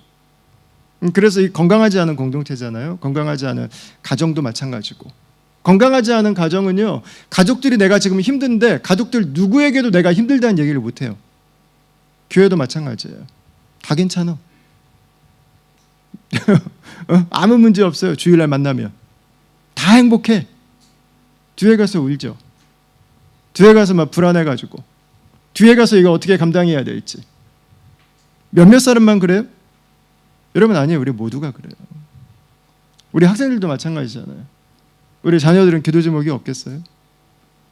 그래서 이 건강하지 않은 공동체잖아요. 건강하지 않은 가정도 마찬가지고. 건강하지 않은 가정은요, 가족들이 내가 지금 힘든데 가족들 누구에게도 내가 힘들다는 얘기를 못해요. 교회도 마찬가지예요. 다 괜찮아. 아무 문제 없어요. 주일날 만나면 다 행복해. 뒤에 가서 울죠. 뒤에 가서 막 불안해가지고, 뒤에 가서 이거 어떻게 감당해야 될지. 몇몇 사람만 그래요? 여러분, 아니에요. 우리 모두가 그래요. 우리 학생들도 마찬가지잖아요. 우리 자녀들은 기도 제목이 없겠어요?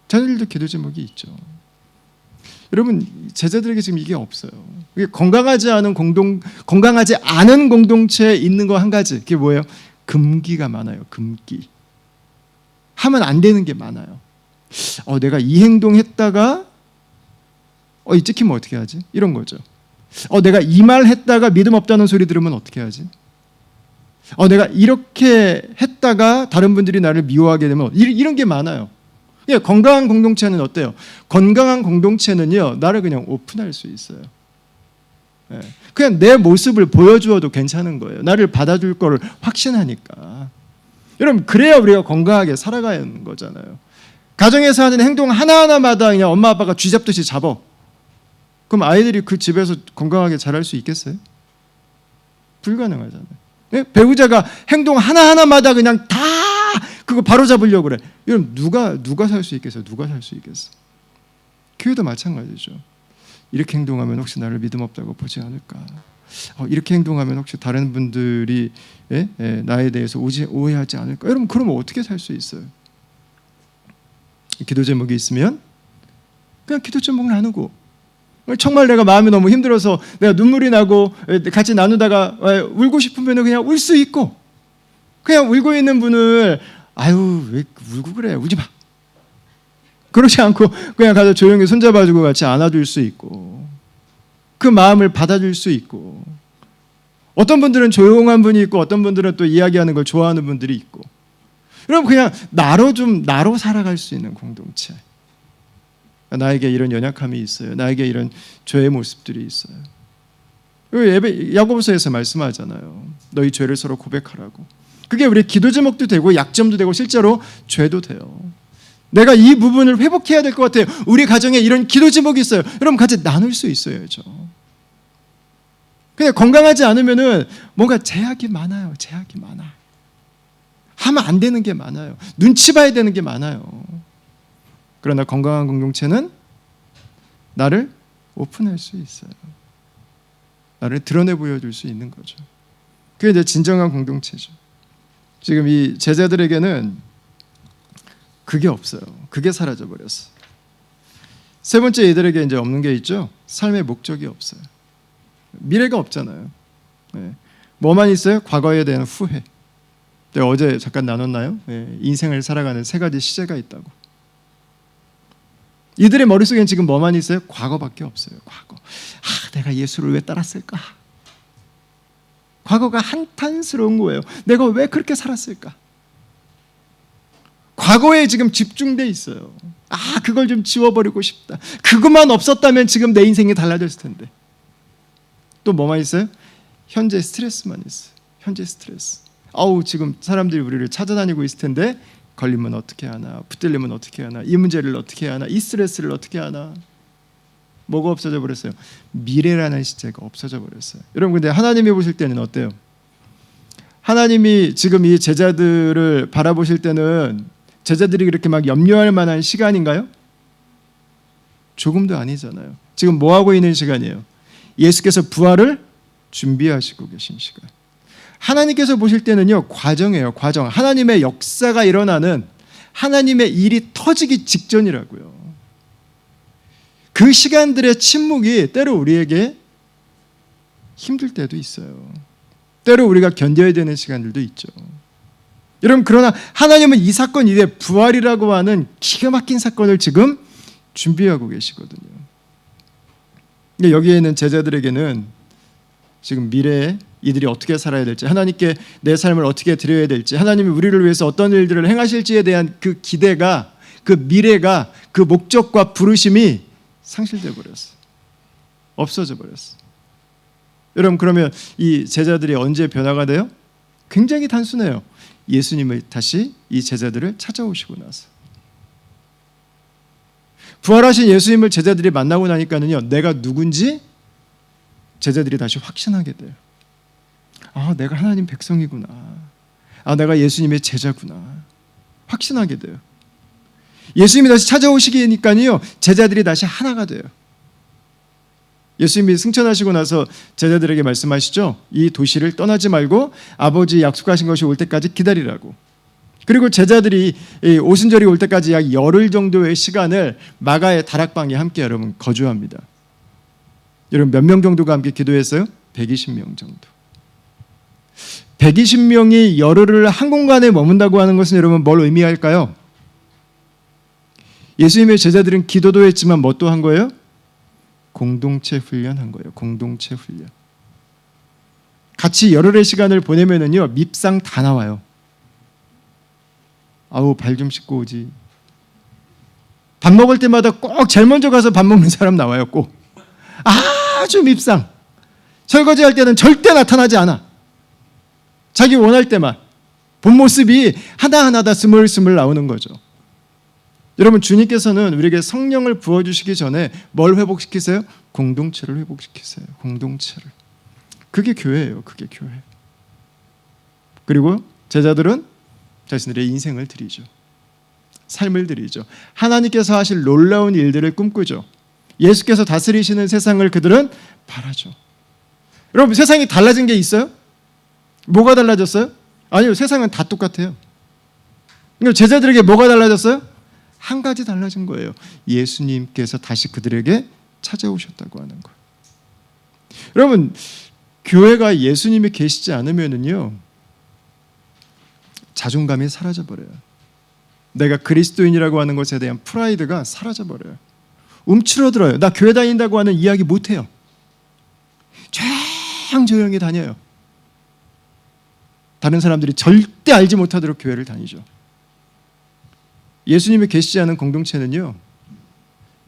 자녀들도 기도 제목이 있죠. 여러분, 제자들에게 지금 이게 없어요. 이게 건강하지 않은 공동체에 있는 거 한 가지. 그게 뭐예요? 금기가 많아요. 금기. 하면 안 되는 게 많아요. 내가 이 행동했다가 이 찍히면 어떻게 하지? 이런 거죠. 내가 이 말 했다가 믿음 없다는 소리 들으면 어떻게 하지? 내가 이렇게 했다가 다른 분들이 나를 미워하게 되면 이런 게 많아요. 건강한 공동체는 어때요? 건강한 공동체는요, 나를 그냥 오픈할 수 있어요. 그냥 내 모습을 보여주어도 괜찮은 거예요. 나를 받아줄 거를 확신하니까. 여러분, 그래야 우리가 건강하게 살아가는 거잖아요. 가정에서 하는 행동 하나하나마다 그냥 엄마 아빠가 쥐잡듯이 잡아. 그럼 아이들이 그 집에서 건강하게 자랄 수 있겠어요? 불가능하잖아요. 배우자가 행동 하나하나마다 그냥 다 그거 바로 잡으려고 그래. 여러분, 누가 살 수 있겠어요? 누가 살 수 있겠어? 교회도 마찬가지죠. 이렇게 행동하면 혹시 나를 믿음 없다고 보지 않을까? 이렇게 행동하면 혹시 다른 분들이 나에 대해서 오해하지 않을까? 여러분, 그러면 어떻게 살 수 있어요? 기도 제목이 있으면 그냥 기도 제목 나누고, 정말 내가 마음이 너무 힘들어서 내가 눈물이 나고 같이 나누다가 울고 싶으면 그냥 울 수 있고, 그냥 울고 있는 분을 왜 울고 그래? 울지 마. 그렇지 않고 그냥 가서 조용히 손잡아주고 같이 안아줄 수 있고 그 마음을 받아줄 수 있고 어떤 분들은 조용한 분이 있고 어떤 분들은 또 이야기하는 걸 좋아하는 분들이 있고 여러분 그냥 나로 살아갈 수 있는 공동체. 나에게 이런 연약함이 있어요. 나에게 이런 죄의 모습들이 있어요. 야고보서에서 말씀하잖아요. 너희 죄를 서로 고백하라고. 그게 우리 기도 제목도 되고 약점도 되고 실제로 죄도 돼요. 내가 이 부분을 회복해야 될 것 같아요. 우리 가정에 이런 기도 제목이 있어요. 여러분 같이 나눌 수 있어야죠. 근데 건강하지 않으면은 뭔가 제약이 많아요. 제약이 많아. 하면 안 되는 게 많아요. 눈치 봐야 되는 게 많아요. 그러나 건강한 공동체는 나를 오픈할 수 있어요. 나를 드러내 보여줄 수 있는 거죠. 그게 이제 진정한 공동체죠. 지금 이 제자들에게는 그게 없어요. 그게 사라져 버렸어. 세 번째 이들에게 이제 없는 게 있죠. 삶의 목적이 없어요. 미래가 없잖아요. 네. 뭐만 있어요? 과거에 대한 후회. 내가 어제 잠깐 나눴나요? 네. 인생을 살아가는 세 가지 시제가 있다고. 이들의 머릿속엔 지금 뭐만 있어요? 과거밖에 없어요. 과거. 내가 예수를 왜 따랐을까? 과거가 한탄스러운 거예요. 내가 왜 그렇게 살았을까? 과거에 지금 집중돼 있어요. 그걸 좀 지워버리고 싶다. 그것만 없었다면 지금 내 인생이 달라졌을 텐데. 또 뭐만 있어요? 현재 스트레스만 있어요. 현재 스트레스. 지금 사람들이 우리를 찾아다니고 있을 텐데 걸리면 어떻게 하나, 붙들리면 어떻게 하나, 이 문제를 어떻게 하나, 이 스트레스를 어떻게 하나. 뭐가 없어져 버렸어요? 미래라는 시제가 없어져 버렸어요. 여러분 근데 하나님이 보실 때는 어때요? 하나님이 지금 이 제자들을 바라보실 때는 제자들이 그렇게 막 염려할 만한 시간인가요? 조금도 아니잖아요. 지금 뭐 하고 있는 시간이에요? 예수께서 부활을 준비하시고 계신 시간. 하나님께서 보실 때는요, 과정이에요. 과정. 하나님의 역사가 일어나는, 하나님의 일이 터지기 직전이라고요. 그 시간들의 침묵이 때로 우리에게 힘들 때도 있어요. 때로 우리가 견뎌야 되는 시간들도 있죠. 여러분 그러나 하나님은 이 사건 이후에 부활이라고 하는 기가 막힌 사건을 지금 준비하고 계시거든요. 여기에 있는 제자들에게는 지금 미래에 이들이 어떻게 살아야 될지, 하나님께 내 삶을 어떻게 드려야 될지, 하나님이 우리를 위해서 어떤 일들을 행하실지에 대한 그 기대가, 그 미래가, 그 목적과 부르심이 상실되어 버렸어. 없어져 버렸어. 여러분 그러면 이 제자들이 언제 변화가 돼요? 굉장히 단순해요. 예수님을 다시 이 제자들을 찾아오시고 나서. 부활하신 예수님을 제자들이 만나고 나니까는요, 내가 누군지 제자들이 다시 확신하게 돼요. 내가 하나님 백성이구나. 내가 예수님의 제자구나. 확신하게 돼요. 예수님이 다시 찾아오시기니까요, 제자들이 다시 하나가 돼요. 예수님이 승천하시고 나서 제자들에게 말씀하시죠. 이 도시를 떠나지 말고 아버지 약속하신 것이 올 때까지 기다리라고. 그리고 제자들이 오순절이 올 때까지 약 열흘 정도의 시간을 마가의 다락방에 함께 여러분 거주합니다. 여러분 몇 명 정도가 함께 기도했어요? 120명 정도. 120명이 열흘을 한 공간에 머문다고 하는 것은 여러분 뭘 의미할까요? 예수님의 제자들은 기도도 했지만 뭐 또 한 거예요? 공동체 훈련한 거예요. 공동체 훈련. 같이 열흘의 시간을 보내면은요, 밉상 다 나와요. 발 좀 씻고 오지. 밥 먹을 때마다 꼭 제일 먼저 가서 밥 먹는 사람 나와요. 꼭. 아주 밉상. 설거지할 때는 절대 나타나지 않아. 자기 원할 때만. 본 모습이 하나하나 다 스물스물 나오는 거죠. 여러분 주님께서는 우리에게 성령을 부어주시기 전에 뭘 회복시키세요? 공동체를 회복시키세요. 공동체를. 그게 교회예요. 그게 교회. 그리고 제자들은 자신들의 인생을 드리죠. 삶을 드리죠. 하나님께서 하실 놀라운 일들을 꿈꾸죠. 예수께서 다스리시는 세상을 그들은 바라죠. 여러분 세상이 달라진 게 있어요? 뭐가 달라졌어요? 아니요. 세상은 다 똑같아요. 그러니까 제자들에게 뭐가 달라졌어요? 한 가지 달라진 거예요. 예수님께서 다시 그들에게 찾아오셨다고 하는 거예요. 여러분 교회가 예수님이 계시지 않으면은요, 자존감이 사라져 버려요. 내가 그리스도인이라고 하는 것에 대한 프라이드가 사라져버려요. 움츠러들어요. 나 교회 다닌다고 하는 이야기 못해요. 조용히 다녀요. 다른 사람들이 절대 알지 못하도록 교회를 다니죠. 예수님이 계시지 않은 공동체는요,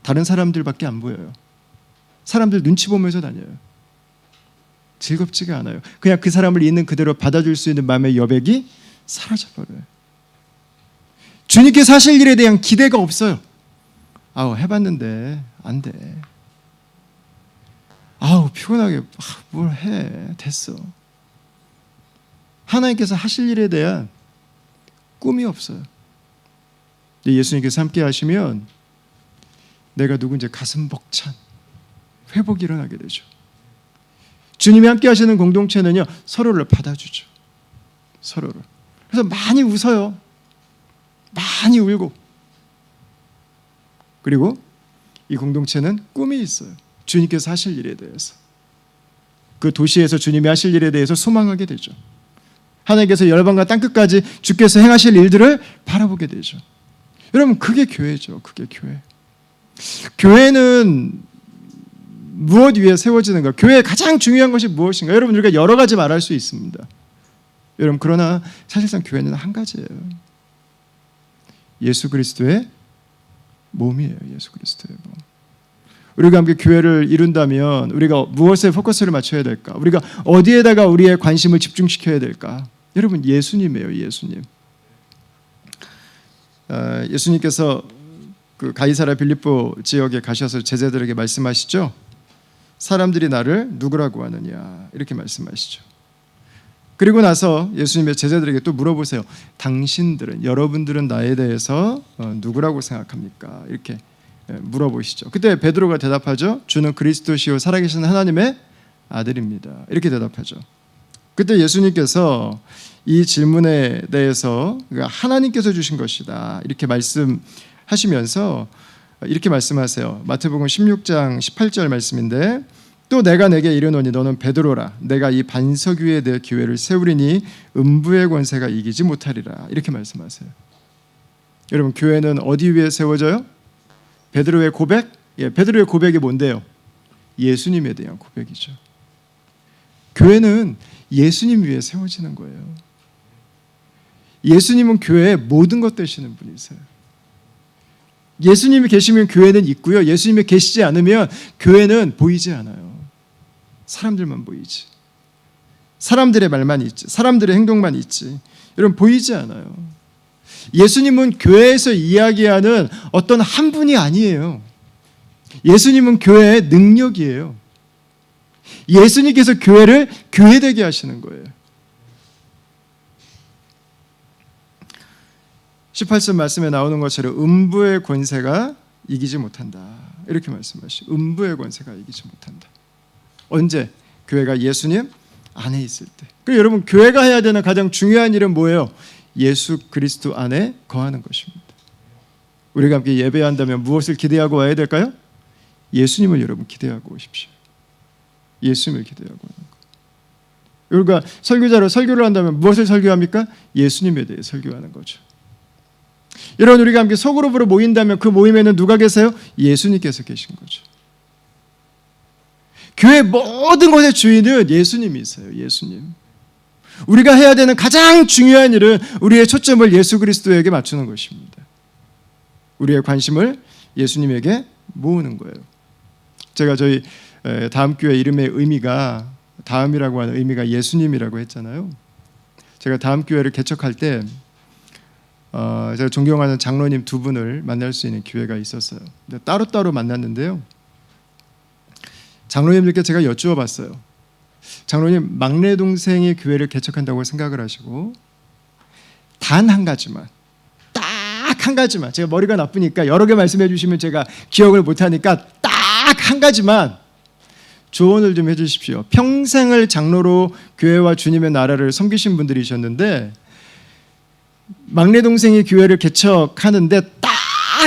다른 사람들밖에 안 보여요. 사람들 눈치 보면서 다녀요. 즐겁지가 않아요. 그냥 그 사람을 있는 그대로 받아줄 수 있는 마음의 여백이 사라져버려요. 주님께서 하실 일에 대한 기대가 없어요. 아우, 해봤는데 안 돼. 아우, 피곤하게 뭘 해. 됐어. 하나님께서 하실 일에 대한 꿈이 없어요. 예수님께서 함께 하시면 내가 누군지 가슴 벅찬 회복이 일어나게 되죠. 주님이 함께 하시는 공동체는요, 서로를 받아주죠. 서로를. 그래서 많이 웃어요. 많이 울고. 그리고 이 공동체는 꿈이 있어요. 주님께서 하실 일에 대해서. 그 도시에서 주님이 하실 일에 대해서 소망하게 되죠. 하나님께서 열방과 땅끝까지 주께서 행하실 일들을 바라보게 되죠. 여러분, 그게 교회죠. 그게 교회. 교회는 무엇 위에 세워지는가? 교회의 가장 중요한 것이 무엇인가? 여러분, 우리가 여러 가지 말할 수 있습니다. 여러분, 그러나 사실상 교회는 한 가지예요. 예수 그리스도의 몸이에요. 예수 그리스도의 몸. 우리가 함께 교회를 이룬다면 우리가 무엇에 포커스를 맞춰야 될까? 우리가 어디에다가 우리의 관심을 집중시켜야 될까? 여러분, 예수님이에요. 예수님. 예수님께서 그 가이사랴 빌립보 지역에 가셔서 제자들에게 말씀하시죠. 사람들이 나를 누구라고 하느냐, 이렇게 말씀하시죠. 그리고 나서 예수님의 제자들에게 또 물어보세요. 당신들은, 여러분들은 나에 대해서 누구라고 생각합니까? 이렇게 물어보시죠. 그때 베드로가 대답하죠. 주는 그리스도시요 살아계신 하나님의 아들입니다. 이렇게 대답하죠. 그때 예수님께서 이 질문에 대해서 하나님께서 주신 것이다, 이렇게 말씀하시면서 이렇게 말씀하세요. 마태복음 16장 18절 말씀인데, 또 내가 내게 이르노니 너는 베드로라. 내가 이 반석 위에 내 교회를 세우리니 음부의 권세가 이기지 못하리라. 이렇게 말씀하세요. 여러분, 교회는 어디 위에 세워져요? 베드로의 고백? 예, 베드로의 고백이 뭔데요? 예수님에 대한 고백이죠. 교회는 예수님 위에 세워지는 거예요. 예수님은 교회의 모든 것 되시는 분이세요. 예수님이 계시면 교회는 있고요. 예수님이 계시지 않으면 교회는 보이지 않아요. 사람들만 보이지. 사람들의 말만 있지. 사람들의 행동만 있지. 여러분, 보이지 않아요. 예수님은 교회에서 이야기하는 어떤 한 분이 아니에요. 예수님은 교회의 능력이에요. 예수님께서 교회를 교회되게 하시는 거예요. 18절 말씀에 나오는 것처럼 음부의 권세가 이기지 못한다, 이렇게 말씀하시죠. 음부의 권세가 이기지 못한다. 언제? 교회가 예수님 안에 있을 때. 그리고 여러분, 교회가 해야 되는 가장 중요한 일은 뭐예요? 예수 그리스도 안에 거하는 것입니다. 우리가 함께 예배한다면 무엇을 기대하고 와야 될까요? 예수님을 여러분 기대하고 오십시오. 예수님을 기대하고 오는 것. 우리가 설교자로 설교를 한다면 무엇을 설교합니까? 예수님에 대해 설교하는 거죠. 여러분, 우리가 함께 소그룹으로 모인다면 그 모임에는 누가 계세요? 예수님께서 계신 거죠. 교회 모든 것의 주인은 예수님이세요. 예수님. 우리가 해야 되는 가장 중요한 일은 우리의 초점을 예수 그리스도에게 맞추는 것입니다. 우리의 관심을 예수님에게 모으는 거예요. 제가 저희 다음 교회 이름의 의미가, 다음이라고 하는 의미가 예수님이라고 했잖아요. 제가 다음 교회를 개척할 때 제가 존경하는 장로님 두 분을 만날 수 있는 기회가 있었어요. 따로따로 만났는데요. 장로님들께 제가 여쭈어봤어요. 장로님, 막내 동생이 교회를 개척한다고 생각을 하시고 단 한 가지만, 딱 한 가지만, 제가 머리가 나쁘니까 여러 개 말씀해 주시면 제가 기억을 못하니까 딱 한 가지만 조언을 좀 해주십시오. 평생을 장로로 교회와 주님의 나라를 섬기신 분들이셨는데 막내 동생이 교회를 개척하는데 딱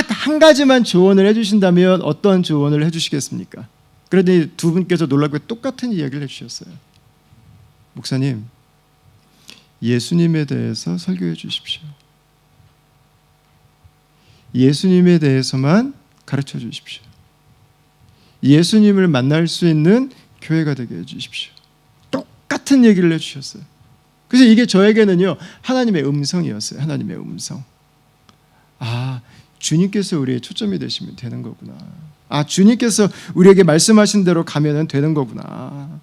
한 가지만 조언을 해주신다면 어떤 조언을 해주시겠습니까? 그런데 두 분께서 놀랍게 똑같은 이야기를 해주셨어요. 목사님, 예수님에 대해서 설교해 주십시오. 예수님에 대해서만 가르쳐 주십시오. 예수님을 만날 수 있는 교회가 되게 해주십시오. 똑같은 얘기를 해주셨어요. 그래서 이게 저에게는요 하나님의 음성이었어요. 하나님의 음성. 아, 주님께서 우리의 초점이 되시면 되는 거구나. 아, 주님께서 우리에게 말씀하신 대로 가면 되는 거구나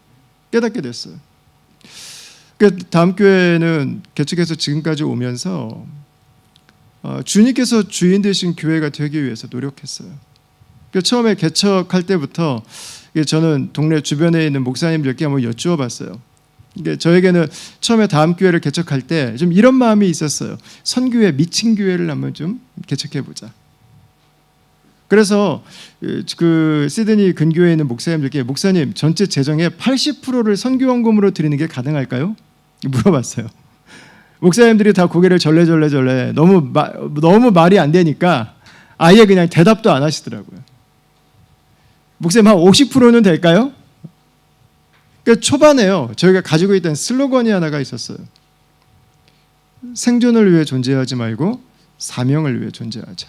깨닫게 됐어요. 그 다음 교회는 개척해서 지금까지 오면서 주님께서 주인 되신 교회가 되기 위해서 노력했어요. 처음에 개척할 때부터 저는 동네 주변에 있는 목사님들께 한번 여쭈어봤어요. 저에게는 처음에 다음 교회를 개척할 때 좀 이런 마음이 있었어요. 선교회 미친 교회를 한번 좀 개척해보자. 그래서 그 시드니 근교에 있는 목사님들께 목사님 전체 재정의 80%를 선교원금으로 드리는 게 가능할까요? 물어봤어요. 목사님들이 다 고개를 절레 너무 말이 안 되니까 아예 그냥 대답도 안 하시더라고요. 목사님 한 50%는 될까요? 그러니까 초반에요. 저희가 가지고 있던 슬로건이 하나가 있었어요. 생존을 위해 존재하지 말고 사명을 위해 존재하자.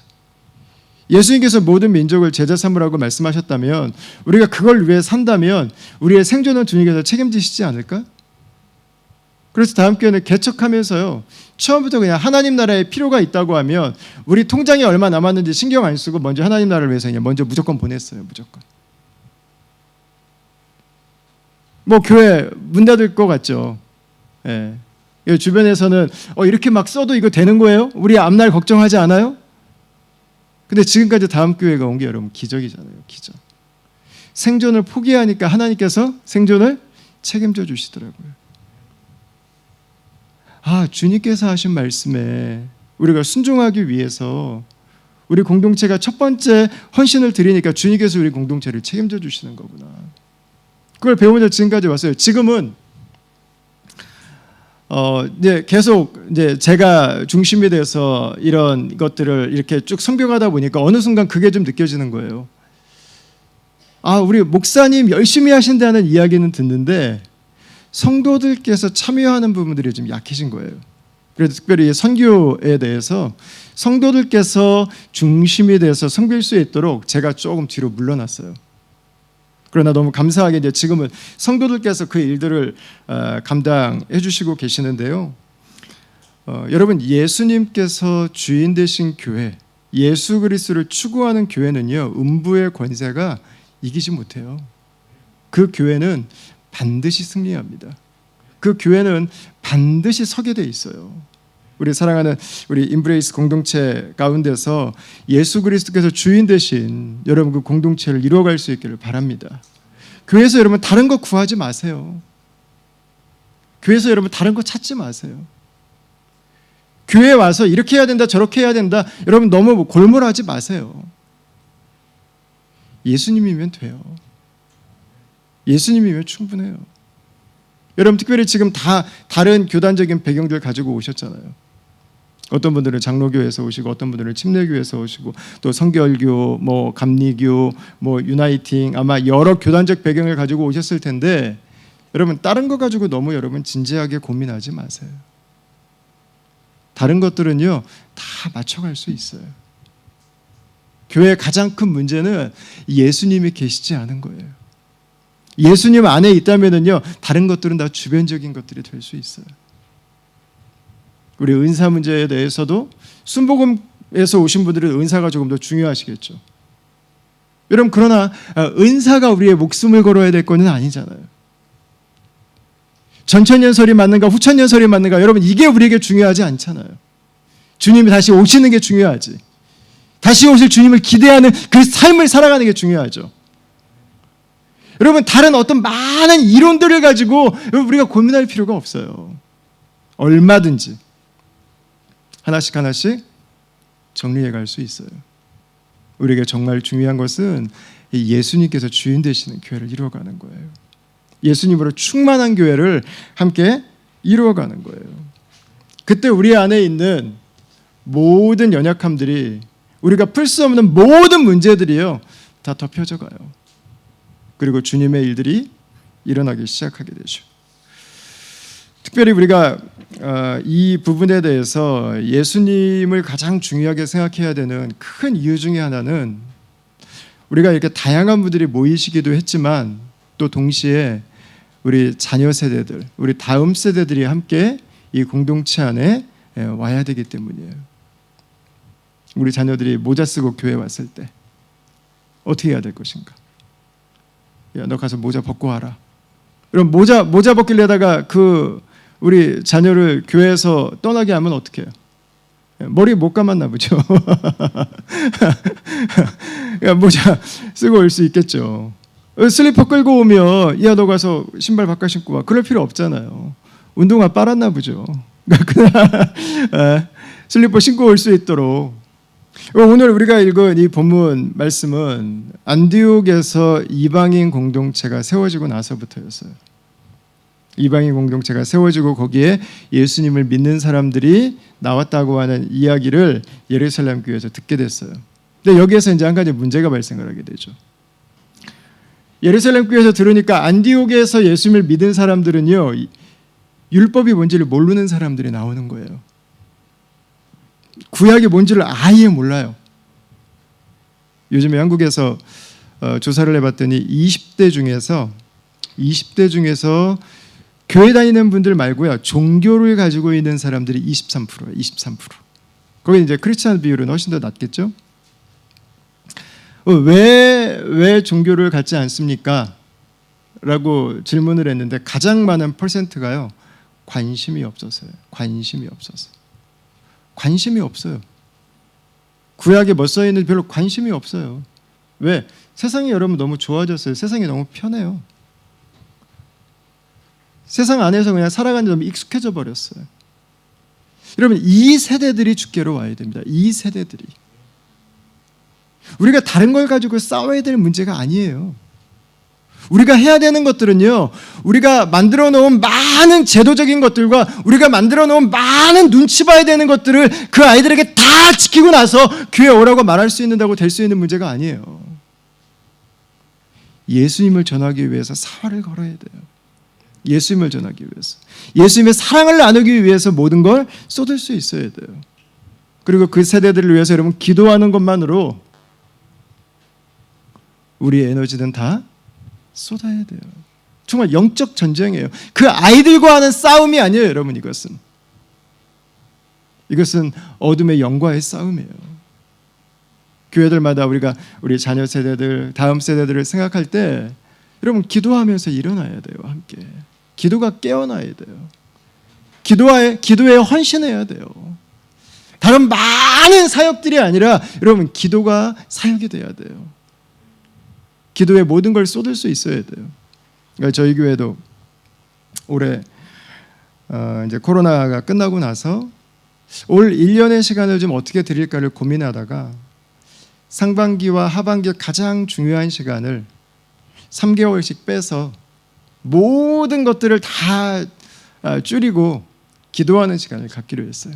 예수님께서 모든 민족을 제자 삼으라고 말씀하셨다면 우리가 그걸 위해 산다면 우리의 생존은 주님께서 책임지시지 않을까? 그래서 다음 교회는 개척하면서요. 처음부터 그냥 하나님 나라에 필요가 있다고 하면 우리 통장에 얼마 남았는지 신경 안 쓰고 먼저 하나님 나라를 위해서 그냥 먼저 무조건 보냈어요. 무조건. 뭐 교회 문 닫을 것 같죠. 예. 주변에서는 이렇게 막 써도 이거 되는 거예요? 우리 앞날 걱정하지 않아요? 근데 지금까지 다음 교회가 온 게 여러분 기적이잖아요. 기적. 생존을 포기하니까 하나님께서 생존을 책임져 주시더라고요. 아, 주님께서 하신 말씀에 우리가 순종하기 위해서 우리 공동체가 첫 번째 헌신을 드리니까 주님께서 우리 공동체를 책임져 주시는 거구나. 그걸 배우면서 지금까지 왔어요. 지금은 이제 계속 이제 제가 중심이 돼서 이런 것들을 이렇게 쭉 성경하다 보니까 어느 순간 그게 좀 느껴지는 거예요. 아, 우리 목사님 열심히 하신다는 이야기는 듣는데 성도들께서 참여하는 부분들이 좀 약해진 거예요. 그래서 특별히 선교에 대해서 성도들께서 중심이 돼서 섬길 수 있도록 제가 조금 뒤로 물러났어요. 그러나 너무 감사하게 이제 지금은 성도들께서 그 일들을 감당해 주시고 계시는데요. 여러분 예수님께서 주인 되신 교회, 예수 그리스도를 추구하는 교회는요. 음부의 권세가 이기지 못해요. 그 교회는 반드시 승리합니다. 그 교회는 반드시 서게 돼 있어요. 우리 사랑하는 우리 인브레이스 공동체 가운데서 예수 그리스도께서 주인 되신 여러분 그 공동체를 이루어갈 수 있기를 바랍니다. 교회에서 여러분 다른 거 구하지 마세요. 교회에서 여러분 다른 거 찾지 마세요. 교회에 와서 이렇게 해야 된다 저렇게 해야 된다 여러분 너무 골몰하지 마세요. 예수님이면 돼요. 예수님이면 충분해요. 여러분 특별히 지금 다 다른 교단적인 배경들 가지고 오셨잖아요. 어떤 분들은 장로교에서 오시고 어떤 분들은 침례교에서 오시고 또 성결교, 뭐 감리교, 뭐 유나이팅 아마 여러 교단적 배경을 가지고 오셨을 텐데 여러분 다른 거 가지고 너무 여러분 진지하게 고민하지 마세요. 다른 것들은요 다 맞춰갈 수 있어요. 교회의 가장 큰 문제는 예수님이 계시지 않은 거예요. 예수님 안에 있다면은요 다른 것들은 다 주변적인 것들이 될 수 있어요. 우리 은사 문제에 대해서도 순복음에서 오신 분들은 은사가 조금 더 중요하시겠죠. 여러분 그러나 은사가 우리의 목숨을 걸어야 될 거는 아니잖아요. 전천년설이 맞는가 후천년설이 맞는가 여러분 이게 우리에게 중요하지 않잖아요. 주님이 다시 오시는 게 중요하지. 다시 오실 주님을 기대하는 그 삶을 살아가는 게 중요하죠. 여러분 다른 어떤 많은 이론들을 가지고 우리가 고민할 필요가 없어요. 얼마든지 하나씩 하나씩 정리해 갈 수 있어요. 우리에게 정말 중요한 것은 예수님께서 주인 되시는 교회를 이루어가는 거예요. 예수님으로 충만한 교회를 함께 이루어가는 거예요. 그때 우리 안에 있는 모든 연약함들이 우리가 풀 수 없는 모든 문제들이요 다 덮여져 가요. 그리고 주님의 일들이 일어나기 시작하게 되죠. 특별히 우리가 이 부분에 대해서 예수님을 가장 중요하게 생각해야 되는 큰 이유 중에 하나는 우리가 이렇게 다양한 분들이 모이시기도 했지만 또 동시에 우리 자녀 세대들, 우리 다음 세대들이 함께 이 공동체 안에 와야 되기 때문이에요. 우리 자녀들이 모자 쓰고 교회 왔을 때 어떻게 해야 될 것인가? 야, 너 가서 모자 벗고 와라. 그럼 모자 벗기려다가 우리 자녀를 교회에서 떠나게 하면 어떻게 해요? 머리 못 감았나 보죠. 모자 쓰고 올 수 있겠죠. 슬리퍼 끌고 오면 야, 너 가서 신발 바꿔 신고 와. 그럴 필요 없잖아요. 운동화 빨았나 보죠. 그냥 슬리퍼 신고 올 수 있도록. 오늘 우리가 읽은 이 본문 말씀은 안디옥에서 이방인 공동체가 세워지고 나서부터였어요. 이방인 공동체가 세워지고 거기에 예수님을 믿는 사람들이 나왔다고 하는 이야기를 예루살렘 교회에서 듣게 됐어요. 근데 여기에서 이제 한 가지 문제가 발생을 하게 되죠. 예루살렘 교회에서 들으니까 안디옥에서 예수님을 믿은 사람들은요, 율법이 뭔지를 모르는 사람들이 나오는 거예요. 구약이 뭔지를 아예 몰라요. 요즘에 한국에서 조사를 해봤더니 20대 중에서 교회 다니는 분들 말고요, 종교를 가지고 있는 사람들이 23%예요. 23%. 거기 이제 크리스찬 비율은 훨씬 더 낮겠죠? 왜 종교를 갖지 않습니까? 라고 질문을 했는데 가장 많은 퍼센트가요, 관심이 없어서요. 관심이 없어요. 구약에 뭐 써 있는지 별로 관심이 없어요. 왜? 세상이 여러분 너무 좋아졌어요. 세상이 너무 편해요. 세상 안에서 그냥 살아가는 데 너무 익숙해져 버렸어요. 여러분, 이 세대들이 주께로 와야 됩니다. 이 세대들이. 우리가 다른 걸 가지고 싸워야 될 문제가 아니에요. 우리가 해야 되는 것들은요, 우리가 만들어 놓은 많은 제도적인 것들과 우리가 만들어 놓은 많은 눈치 봐야 되는 것들을 그 아이들에게 다 지키고 나서 교회 오라고 말할 수 있는다고 될 수 있는 문제가 아니에요. 예수님을 전하기 위해서 사활을 걸어야 돼요. 예수님을 전하기 위해서. 예수님의 사랑을 나누기 위해서 모든 걸 쏟을 수 있어야 돼요. 그리고 그 세대들을 위해서 여러분 기도하는 것만으로 우리의 에너지는 다 쏟아야 돼요. 정말 영적 전쟁이에요. 그 아이들과 하는 싸움이 아니에요, 여러분. 이것은 어둠의 영과의 싸움이에요. 교회들마다 우리 자녀 세대들, 다음 세대들을 생각할 때 여러분 기도하면서 일어나야 돼요, 함께. 기도가 깨어나야 돼요. 기도에 헌신해야 돼요. 다른 많은 사역들이 아니라 여러분 기도가 사역이 돼야 돼요. 기도에 모든 걸 쏟을 수 있어야 돼요. 그러니까 저희 교회도 올해 이제 코로나가 끝나고 나서 올 1년의 시간을 좀 어떻게 드릴까를 고민하다가 상반기와 하반기 가장 중요한 시간을 3개월씩 빼서 모든 것들을 다 줄이고 기도하는 시간을 갖기로 했어요.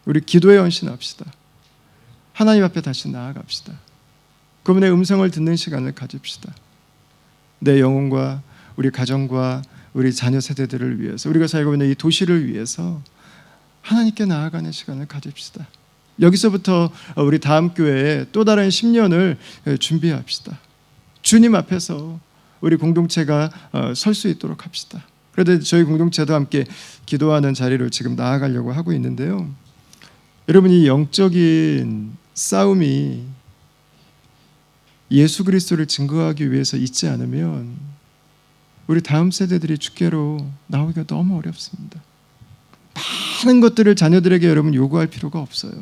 우리 기도에 헌신합시다. 하나님 앞에 다시 나아갑시다. 그분의 음성을 듣는 시간을 가집시다. 내 영혼과 우리 가정과 우리 자녀 세대들을 위해서, 우리가 살고 있는 이 도시를 위해서 하나님께 나아가는 시간을 가집시다. 여기서부터 우리 다음 교회에 또 다른 10년을 준비합시다. 주님 앞에서 우리 공동체가 설 수 있도록 합시다. 그래도 저희 공동체도 함께 기도하는 자리로 지금 나아가려고 하고 있는데요. 여러분, 이 영적인 싸움이 예수 그리스도를 증거하기 위해서 있지 않으면 우리 다음 세대들이 주께로 나오기가 너무 어렵습니다. 많은 것들을 자녀들에게 여러분 요구할 필요가 없어요.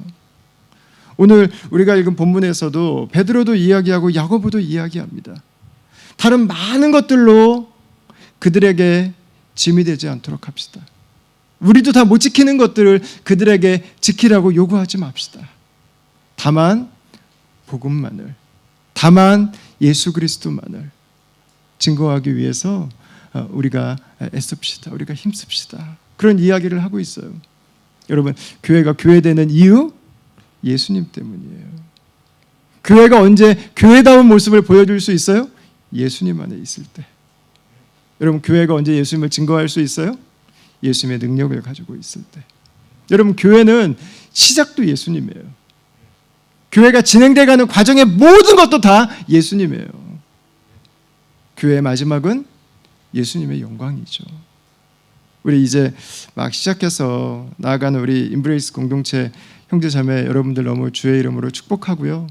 오늘 우리가 읽은 본문에서도 베드로도 이야기하고 야고보도 이야기합니다. 다른 많은 것들로 그들에게 짐이 되지 않도록 합시다. 우리도 다 못 지키는 것들을 그들에게 지키라고 요구하지 맙시다. 다만 복음만을, 다만 예수 그리스도만을 증거하기 위해서 우리가 애씁시다. 우리가 힘씁시다. 그런 이야기를 하고 있어요. 여러분, 교회가 교회되는 이유? 예수님 때문이에요. 교회가 언제 교회다운 모습을 보여줄 수 있어요? 예수님 안에 있을 때. 여러분, 교회가 언제 예수님을 증거할 수 있어요? 예수님의 능력을 가지고 있을 때. 여러분, 교회는 시작도 예수님이에요. 교회가 진행돼가는 과정의 모든 것도 다 예수님이에요. 교회의 마지막은 예수님의 영광이죠. 우리 이제 막 시작해서 나아가는 우리 인브레이스 공동체 형제 자매 여러분들 너무 주의 이름으로 축복하고요.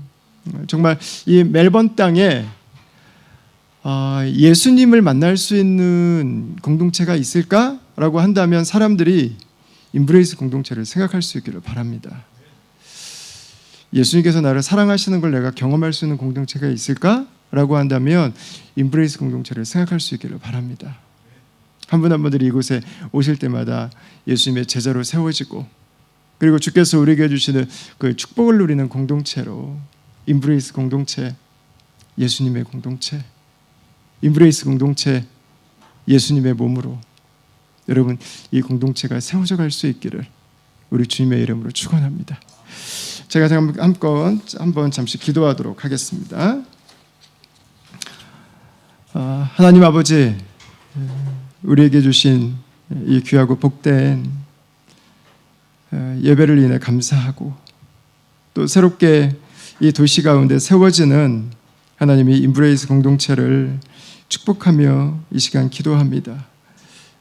정말 이 멜번 땅에 예수님을 만날 수 있는 공동체가 있을까라고 한다면 사람들이 인브레이스 공동체를 생각할 수 있기를 바랍니다. 예수님께서 나를 사랑하시는 걸 내가 경험할 수 있는 공동체가 있을까라고 한다면 인브레이스 공동체를 생각할 수 있기를 바랍니다. 한 분 한 분들이 이곳에 오실 때마다 예수님의 제자로 세워지고, 그리고 주께서 우리에게 주시는 그 축복을 누리는 공동체로, 인브레이스 공동체, 예수님의 공동체, 인브레이스 공동체, 예수님의 몸으로 여러분 이 공동체가 세워져 갈 수 있기를 우리 주님의 이름으로 축원합니다. 제가 한번 잠시 기도하도록 하겠습니다. 하나님 아버지, 우리에게 주신 이 귀하고 복된 예배를 인해 감사하고, 또 새롭게 이 도시 가운데 세워지는 하나님의 인브레이스 공동체를 축복하며 이 시간 기도합니다.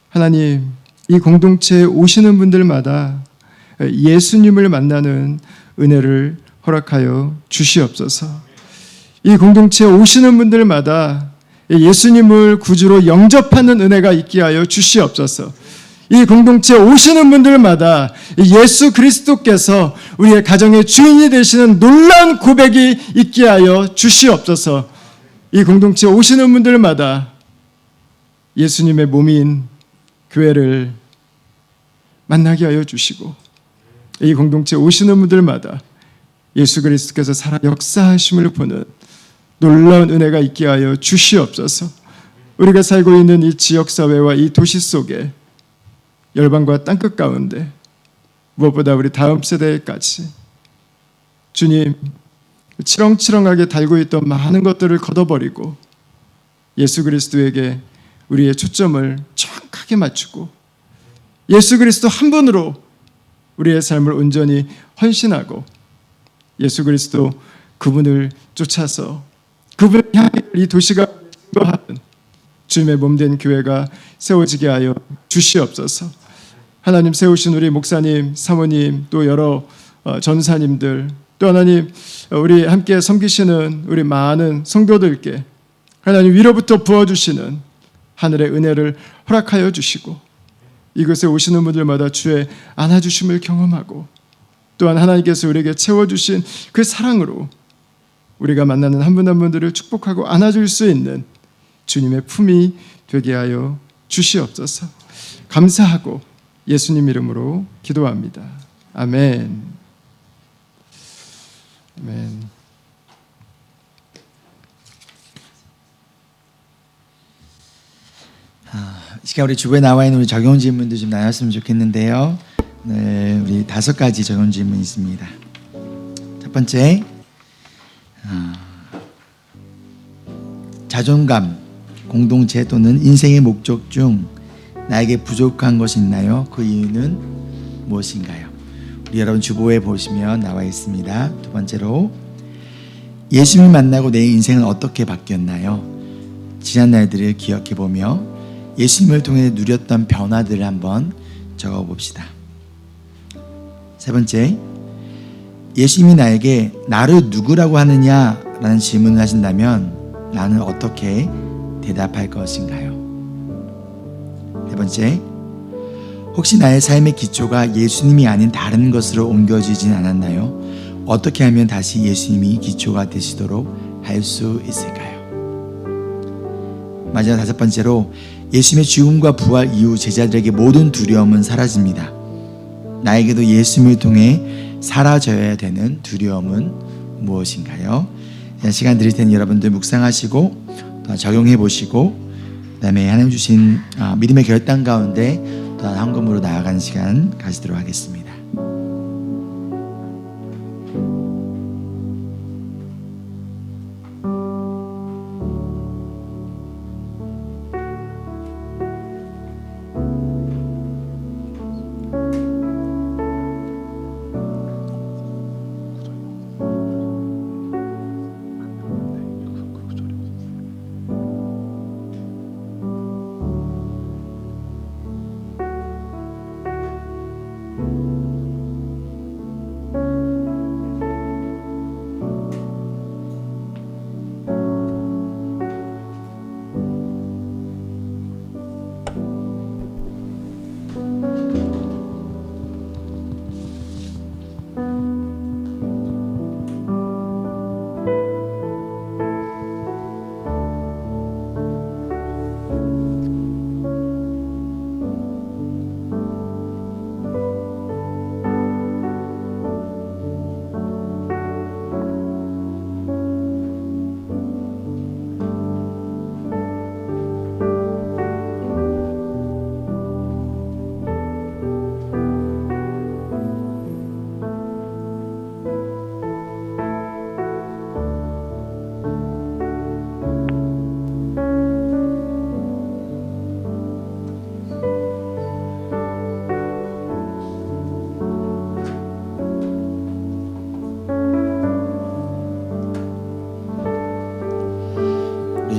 하나님, 이 공동체에 오시는 분들마다 예수님을 만나는 은혜를 허락하여 주시옵소서. 이 공동체에 오시는 분들마다 예수님을 구주로 영접하는 은혜가 있게 하여 주시옵소서. 이 공동체에 오시는 분들마다 예수 그리스도께서 우리의 가정의 주인이 되시는 놀라운 고백이 있게 하여 주시옵소서. 이 공동체에 오시는 분들마다 예수님의 몸인 교회를 만나게 하여 주시고, 이 공동체에 오시는 분들마다 예수 그리스도께서 살아 역사하심을 보는 놀라운 은혜가 있게 하여 주시옵소서. 우리가 살고 있는 이 지역사회와 이 도시 속에 열방과 땅끝 가운데 무엇보다 우리 다음 세대까지 주님 치렁치렁하게 달고 있던 많은 것들을 걷어버리고 예수 그리스도에게 우리의 초점을 정확하게 맞추고 예수 그리스도 한 분으로 우리의 삶을 온전히 헌신하고 예수 그리스도 그분을 쫓아서 그분을 향해 이 도시가 증거하는 주님의 몸된 교회가 세워지게 하여 주시옵소서. 하나님, 세우신 우리 목사님, 사모님, 또 여러 전사님들, 또 하나님 우리 함께 섬기시는 우리 많은 성도들께 하나님 위로부터 부어주시는 하늘의 은혜를 허락하여 주시고, 이곳에 오시는 분들마다 주의 안아주심을 경험하고, 또한 하나님께서 우리에게 채워주신 그 사랑으로 우리가 만나는 한 분 한 분들을 축복하고 안아줄 수 있는 주님의 품이 되게 하여 주시옵소서. 감사하고 예수님 이름으로 기도합니다. 아멘. 아멘. 이 시간 우리 주부에 나와 있는 우리 적용 질문도 좀 나눴으면 좋겠는데요. 네, 우리 5가지 적용 질문이 있습니다. 첫 번째, 자존감, 공동체 또는 인생의 목적 중 나에게 부족한 것이 있나요? 그 이유는 무엇인가요? 우리 여러분 주보에 보시면 나와 있습니다. 두 번째로, 예수님을 만나고 내 인생은 어떻게 바뀌었나요? 지난 날들을 기억해보며 예수님을 통해 누렸던 변화들을 한번 적어봅시다. 세 번째, 예수님이 나에게 나를 누구라고 하느냐라는 질문을 하신다면 나는 어떻게 대답할 것인가요? 네 번째, 혹시 나의 삶의 기초가 예수님이 아닌 다른 것으로 옮겨지진 않았나요? 어떻게 하면 다시 예수님이 기초가 되시도록 할 수 있을까요? 마지막 5번째로, 예수님의 죽음과 부활 이후 제자들에게 모든 두려움은 사라집니다. 나에게도 예수님을 통해 사라져야 되는 두려움은 무엇인가요? 시간 드릴 테니 여러분들 묵상하시고 또 적용해 보시고, 그 다음에 하나님 주신 믿음의 결단 가운데 또 헌금으로 나아가는 시간 가지도록 하겠습니다.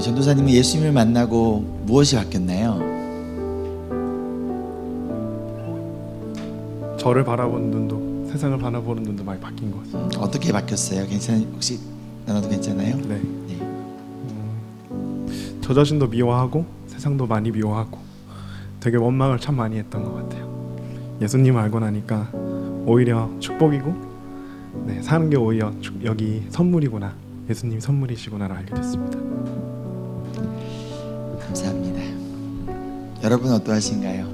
전도사님은 예수님을 만나고 무엇이 바뀌었나요? 저를 바라보는 눈도 세상을 바라보는 눈도 많이 바뀐 것 같습니다. 어떻게 바뀌었어요? 혹시 나눠도 괜찮아요? 네. 네. 저 자신도 미워하고 세상도 많이 미워하고 되게 원망을 참 많이 했던 것 같아요. 예수님을 알고 나니까 오히려 축복이고 네, 사는 게 오히려 여기 선물이구나, 예수님이 선물이시구나를 알게 됐습니다. 감사합니다. 여러분 어떠하신가요?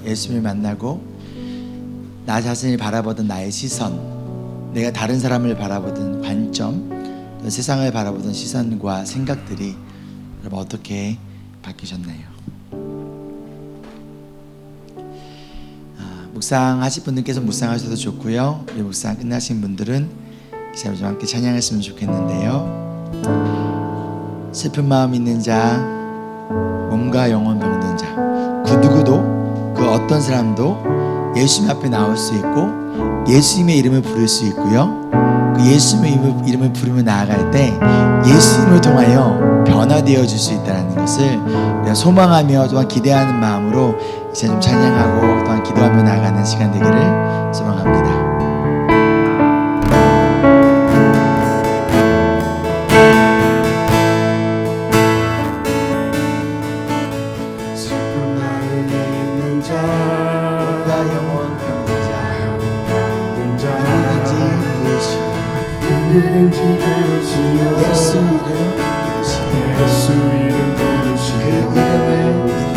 예수님을 만나고 나 자신을 바라보던 나의 시선, 내가 다른 사람을 바라보던 관점, 또 세상을 바라보던 시선과 생각들이 여러분 어떻게 바뀌셨나요? 묵상하실 분들께서 묵상하셔도 좋고요. 우리 묵상 끝나신 분들은 이 시간에 좀 함께 찬양했으면 좋겠는데요. 슬픈 마음 있는 자, 몸과 영혼 병든 자, 그 누구도, 그 어떤 사람도 예수님 앞에 나올 수 있고 예수님의 이름을 부를 수 있고요. 그 예수님의 이름을 부르며 나아갈 때 예수님을 통하여 변화되어 줄 수 있다는 것을 우리가 소망하며 또한 기대하는 마음으로 이제 좀 찬양하고 또한 기도하며 나아가는 시간 되기를 소망합니다. 슬픈 마음 있는 자, 몸과 영혼 병든 자, 누구든지 부르시오. 예수 이름 부르시오. 예수 이름 부르시오. 그 이름을 믿는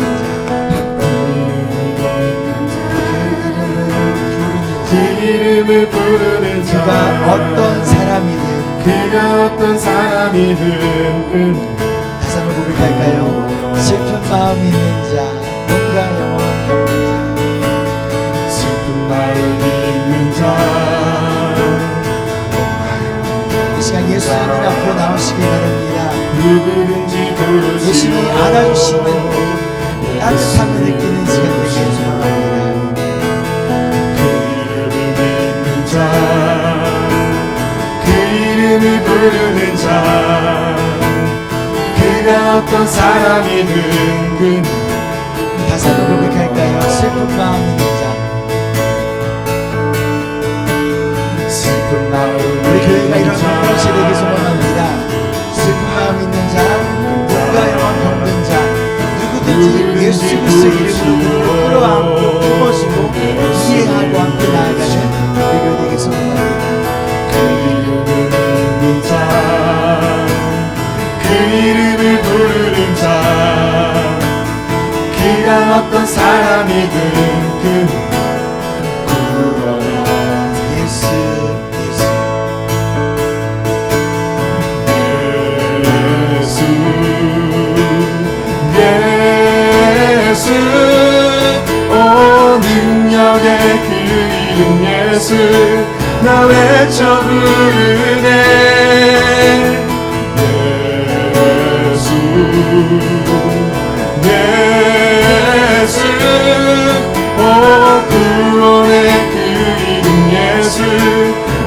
그 이름을 부르는 자, 그가 어떤 사람이든 그가 어떤 사람이든 다시 한번 고백할까요? 슬픈 마음 있는 자, 몸과 영혼 병든 슬픈 마음 있는 자, 자, 이 시간 예수님 앞으로 나오시길 바랍니다. 누구든지 부르시오. 예수님이 안아주시는 따뜻함을 느끼는 시간 되기를 소망합니다. 그 이름을 부르는 자, 그가 어떤 사람이든 다시 한번 고백할까요? 슬픈 마음 있는 자, 슬픈 마음 우리 교회가 이런 공동체 되길 소망합니다. 슬픈 마음 있는 자, 몸과 영혼 병든 자, 누구든지 예수 그리스도의 이름으로 끌어안고 품어주고 이해하고 함께 나아가는 우리 교회 되길 소망합니다. 그 이름을 믿는 자, 그 이름을 부르는 자, 그가 어떤 사람이든 구원하는 예수 예수, 오 능력의 그 이름 예수, 나 외쳐 부르네. 예수, 예수, 오 구원의 그 이름 예수,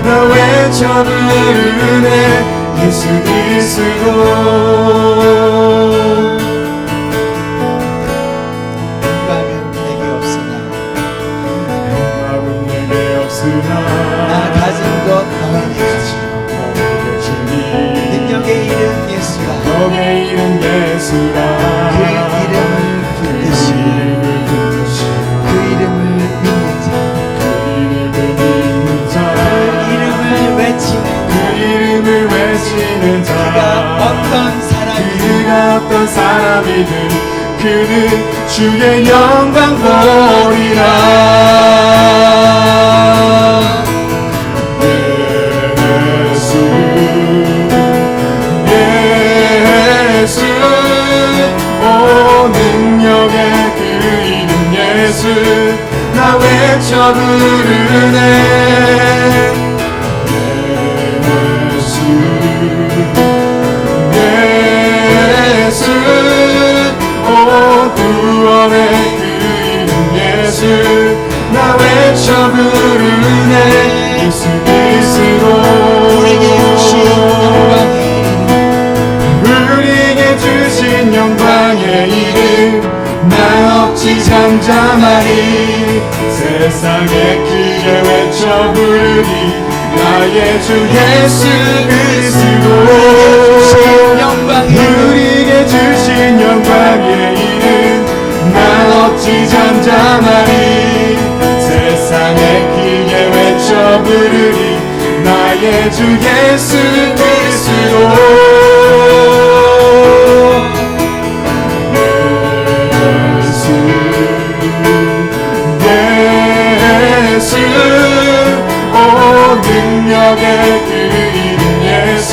나 외쳐 부르네. 예수 그리스도. 영광은 내게 없으나 행복은 내게 없으나 나 가진 것 너에게 주니 능력의 이름 예수라 너의 이름 예수라 그 이름을 붙드시고 그 이름을 믿는 자, 그 이름을 외치는 그 이름을 외치는 자, 그가 어떤 사람이든 그가 어떤 사람이든 그는 주의 영광 보리라. 예수, 예수, 오 능력의 그 이름 예수, 나 외쳐 부르네. 예수, 예수, 오 구원의 그 이름 예수, 나 외쳐 부르네. 세상에 크게 외쳐 부르니 나의 주 예수 그리스도 우리에게 주신 영광의 이름 난 어찌 잠잠하리 세상에 크게 외쳐 부르니 나의 주 예수 그리스도 예수 오 능력의 그 이름 예수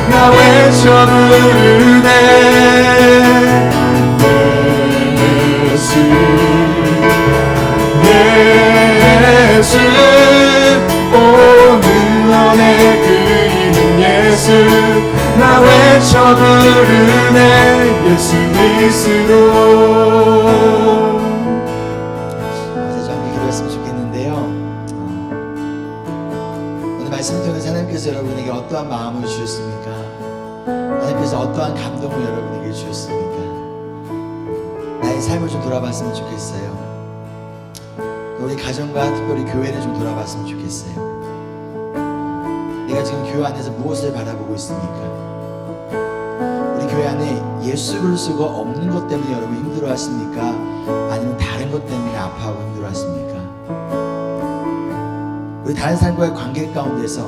나 외쳐 부르네 예수 예수 오 능력의 그 이름 예수 나 외쳐 부르네 예수 그리스도 좀 기도했으면 좋겠는데요. 오늘 말씀 통해서 하나님께서 여러분에게 어떠한 마음을 주셨습니까? 하나님께서 어떠한 감동을 여러분에게 주셨습니까? 나의 삶을 좀 돌아봤으면 좋겠어요. 우리 가정과 특별히 교회를 좀 돌아봤으면 좋겠어요. 내가 지금 교회 안에서 무엇을 바라보고 있습니까? 우리 교회 안에 예수 그리스도가 없는 것 때문에 여러분 힘들어하십니까? 아니면 다른 것 때문에 아파하고 힘들어하십니까? 우리 다른 사람과의 관계 가운데서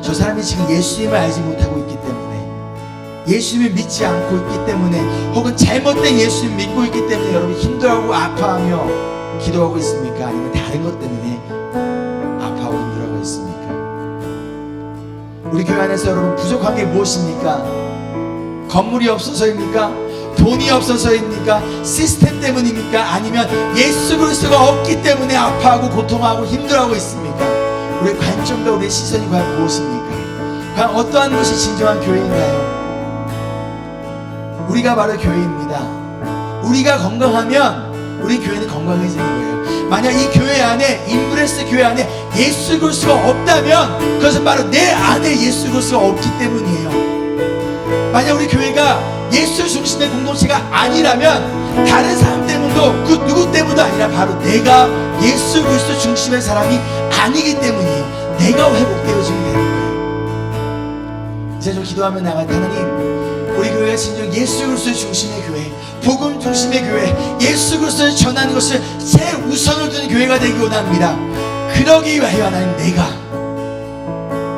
저 사람이 지금 예수님을 알지 못하고 있기 때문에 예수님을 믿지 않고 있기 때문에 혹은 잘못된 예수님을 믿고 있기 때문에 여러분 힘들어하고 아파하며 기도하고 있습니까? 아니면 다른 것 때문에 아파하고 힘들어하고 있습니까? 우리 교회 안에서 여러분 부족한 게 무엇입니까? 건물이 없어서입니까? 돈이 없어서입니까? 시스템 때문입니까? 아니면 예수 그리스도가 없기 때문에 아파하고 고통하고 힘들어하고 있습니까? 우리의 관점과 우리의 시선이 과연 무엇입니까? 과연 어떠한 것이 진정한 교회인가요? 우리가 바로 교회입니다. 우리가 건강하면 우리 교회는 건강해지는 거예요. 만약 이 교회 안에 인브레스 교회 안에 예수 그리스도가 없다면 그것은 바로 내 안에 예수 그리스도가 없기 때문이에요. 만약 우리 교회가 예수 중심의 공동체가 아니라면 다른 사람 때문도 그 누구 때문도 아니라 바로 내가 예수 그리스도 중심의 사람이 아니기 때문이에요. 내가 회복되어지면 되는 거예요. 이제 좀 기도하며 나갈 때 하나님 우리 교회가 진정 예수 그리스도 중심의 교회 복음 중심의 교회 예수 그리스도를 전하는 것을 최우선으로 두는 교회가 되기 원합니다. 그러기 위하여 하나님 내가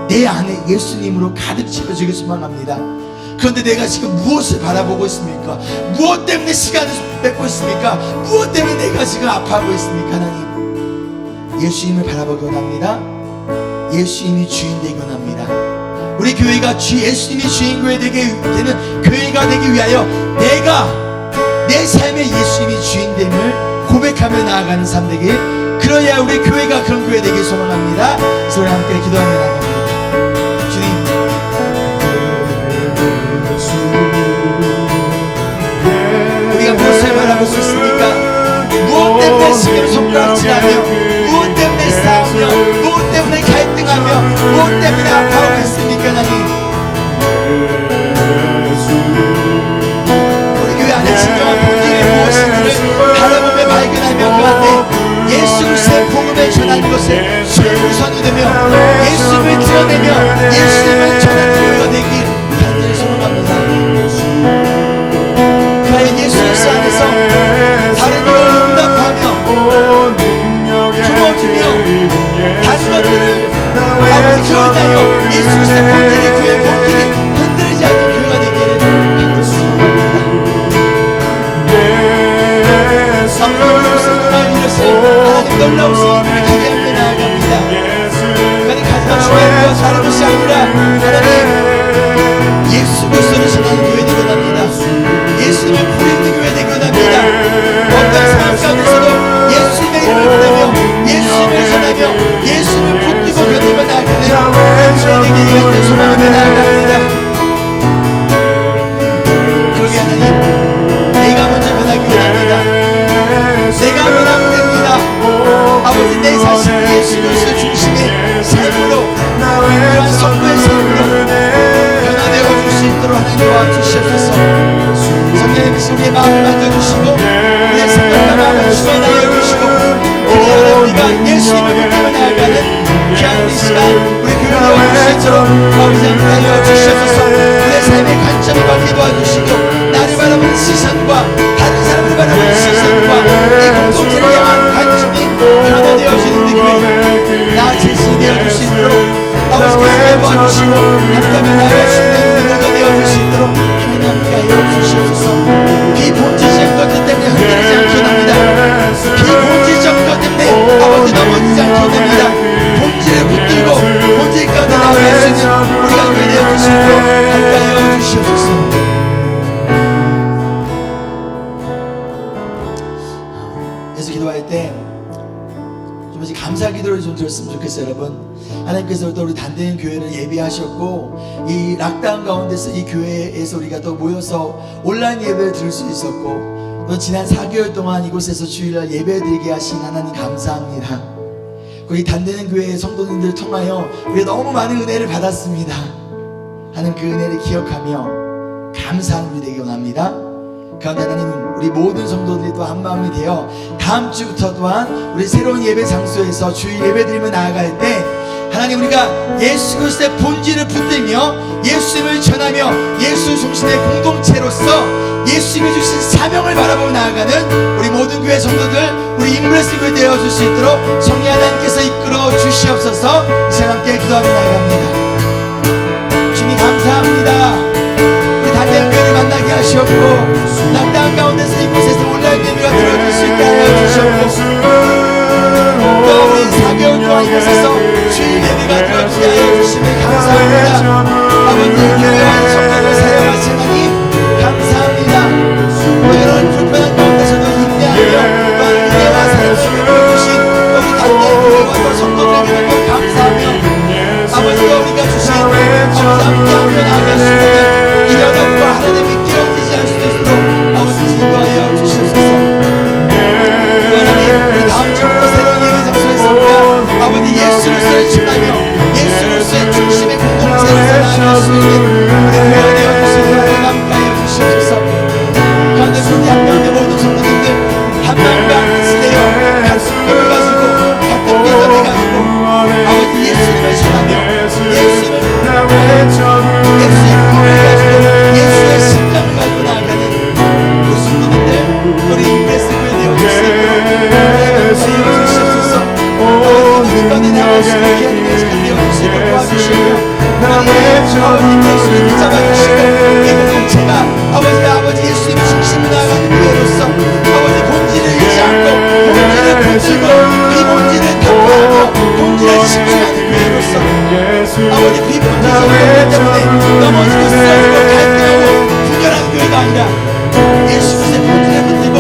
내 안에 예수님으로 가득 채워지길 소망합니다. 그런데 내가 지금 무엇을 바라보고 있습니까? 무엇 때문에 시간을 뺏고 있습니까? 무엇 때문에 내가 지금 아파하고 있습니까? 하나님 예수님을 바라보기 원합니다. 예수님이 주인 되기 원합니다. 우리 교회가 예수님이 주인 교회 되는 교회가 되기 위하여 내가 내 삶의 예수님이 주인됨을 고백하며 나아가는 삶 되길 그러야 우리 교회가 그런 교회 되길 소망합니다. 그래서 우리 함께 기도하며 나아갑니다. 주님 우리가 무엇을 바라보고 있습니까? 무엇 때문에 지금 손가락질하며 무엇 때문에 싸우며 무엇 때문에 갈등하며 무엇 때문에 아파하고 있습니까? 하나님 우리 교회 안에 진정한 본질이 무엇인지를 바라보며 발견하며 그 안에 예수 그리스도의 복음을 전하는 것을 최우선으로 되며 예수님을 드러내며 예수님을 전하는 교회가 되길 간절히 소망합니다. 그의 예수 그리스도 안에서 다른 이를 응답하며 품어주며 다른 것들을 아버지 교회하여 예수 그리스도의 본질이 교회의 본질이 흔들리지 않는 교회가 되기를 간절히 소망합니다. 하나님 놀라우신 이름을 기대하며 나아갑니다. 하나님 가장 중요한 것 다른 것이 아니라 하나님 예수 그리스도를 전하는 교회 되기 원합니다. 예수님을 부리는 교회 되기 원합니다. 어떤 상황 가운데서도 예수님의 이름을 부르며 예수님을 전하며 예수님을 붙들고 견디며 나아가는 교회 되기를 소망하며 나아갑니다. 그러게 하나님 내가 먼저 변하기 원합니다. 내가 변하면 됩니다. 아버지 내 자신 예수 그리스도 중심의 삶으로 그러한 성도의 삶으로 변화되어 줄 수 있도록 하나님 도와주시옵소서. 성령님께서 우리의 마음을 만져주시고 우리의 생각과 마음을 주관하여 주시고 그리하여 우리가 예수님을 붙들고 나아가는 귀한 이 시간 우리 교회 되어주시도록 아버지 하나님 알려주시옵소서. 우리의 삶의 관점을 바뀌게 도와주시고 나를 바라보는 시선과 다른 사람을 바라보는 시선과 이 공동체를 향한 관점이 하나 되어지는 우리 교회 나 자신이 되어줄 수 있도록 아버지께서 도와주시고 함께 나아갈 수 있는 누구가 되어줄 수 있도록 하나님 함께 하여주시옵소서. 비본질적 것들 때문에 흔들리지 않게 합니다. 비본질적 것 때문에 아버지 넘어지지 않게 합니다. 본질을 붙들고 본질 가운데 나아갈 수 있는 우리가 교회 되어주시고 함께 하여주시옵소서. 그래서 기도할 때 좀 이제 감사 기도를 좀 드렸으면 좋겠어요. 여러분, 하나님께서 또 우리 단대인 교회를 예비하셨고 이 락다운 가운데서 이 교회에서 우리가 또 모여서 온라인 예배를 드릴 수 있었고 또 지난 4개월 동안 이곳에서 주일날 예배드리게 하신 하나님 감사합니다. 우리 단대인 교회의 성도님들을 통하여 우리가 너무 많은 은혜를 받았습니다. 하나님 그 은혜를 기억하며 감사하는 우리 되기 원합니다. 그런데 하나님은 우리 모든 성도들이 또 한마음이 되어 다음 주부터 또한 우리 새로운 예배 장소에서 주일 예배 드리며 나아갈 때 하나님 우리가 예수 그리스도의 본질을 붙들며 예수님을 전하며 예수 중심의 공동체로서 예수님이 주신 사명을 바라보며 나아가는 우리 모든 교회 성도들 우리 인브레스 교회 되어줄 수 있도록 성령 하나님께서 이끌어 주시옵소서. 이 시간 함께 기도하며 나아갑니다. 주님 감사합니다. 우리 단대한 교회를 만나게 하시옵고 락다운 가운데서 이곳에서 온라인 예배가 들어줄 수 있게 하여 주시옵고 또 우리 4개월 동안 이곳에서 주일 예배가 들어주게 하여 주시면 감사합니다. 아버지 교회와 성도를 사용하신 하나님 감사합니다. 이런 불편한 가운데서도 인내하며 또 은혜와 사랑을 베풀어주신 우리 단대한 교회와 또 성도들에게 감사하며 아버지가 우리가 주신 감사함께 나아갈 수 있는 이 여정과 하나님이 끼어들지 않을 수 있도록 아버지 인도하여 주시옵소서. 하나님 우리 다음 주부터 새로운 예배 장소에서 우리가 아버지 예수를 전하며 예수로서의 중심의 공동체에서 나아갈 수 있는 우리 교회가 되어주시고 하나님 함께하여 주시옵소서. 그런데 우리 한명의 모든 성도님들 한 마음과 같이 되어 같은 꿈을 가지고 같은 비전을 가지고 아버지 예수님을 전하며 예수의 꿈을 가지고 예수의 심장을 가지고 나아가는 우리 성도님들 우리 인브레스 교회 되어주시고 주시옵소서. 아버지 가운데 나아갈 수 있는 귀한 은혜 시간 되어주시고 도와주시고 아버지 예수님 붙잡아주시고 이 공동체가 아버지 예수님 중심으로 나아가는 교회로서 아버지 본질을 잃지 않고 본질을 붙들고 이 본질을 탐구하며 본질을 집중하는 교회로서 아버지 비본질적인 것 때문에 넘어지고 쓰러지고 갈등하고 분열하는 교회가 아니라 예수 그리스도의 본질을 붙들고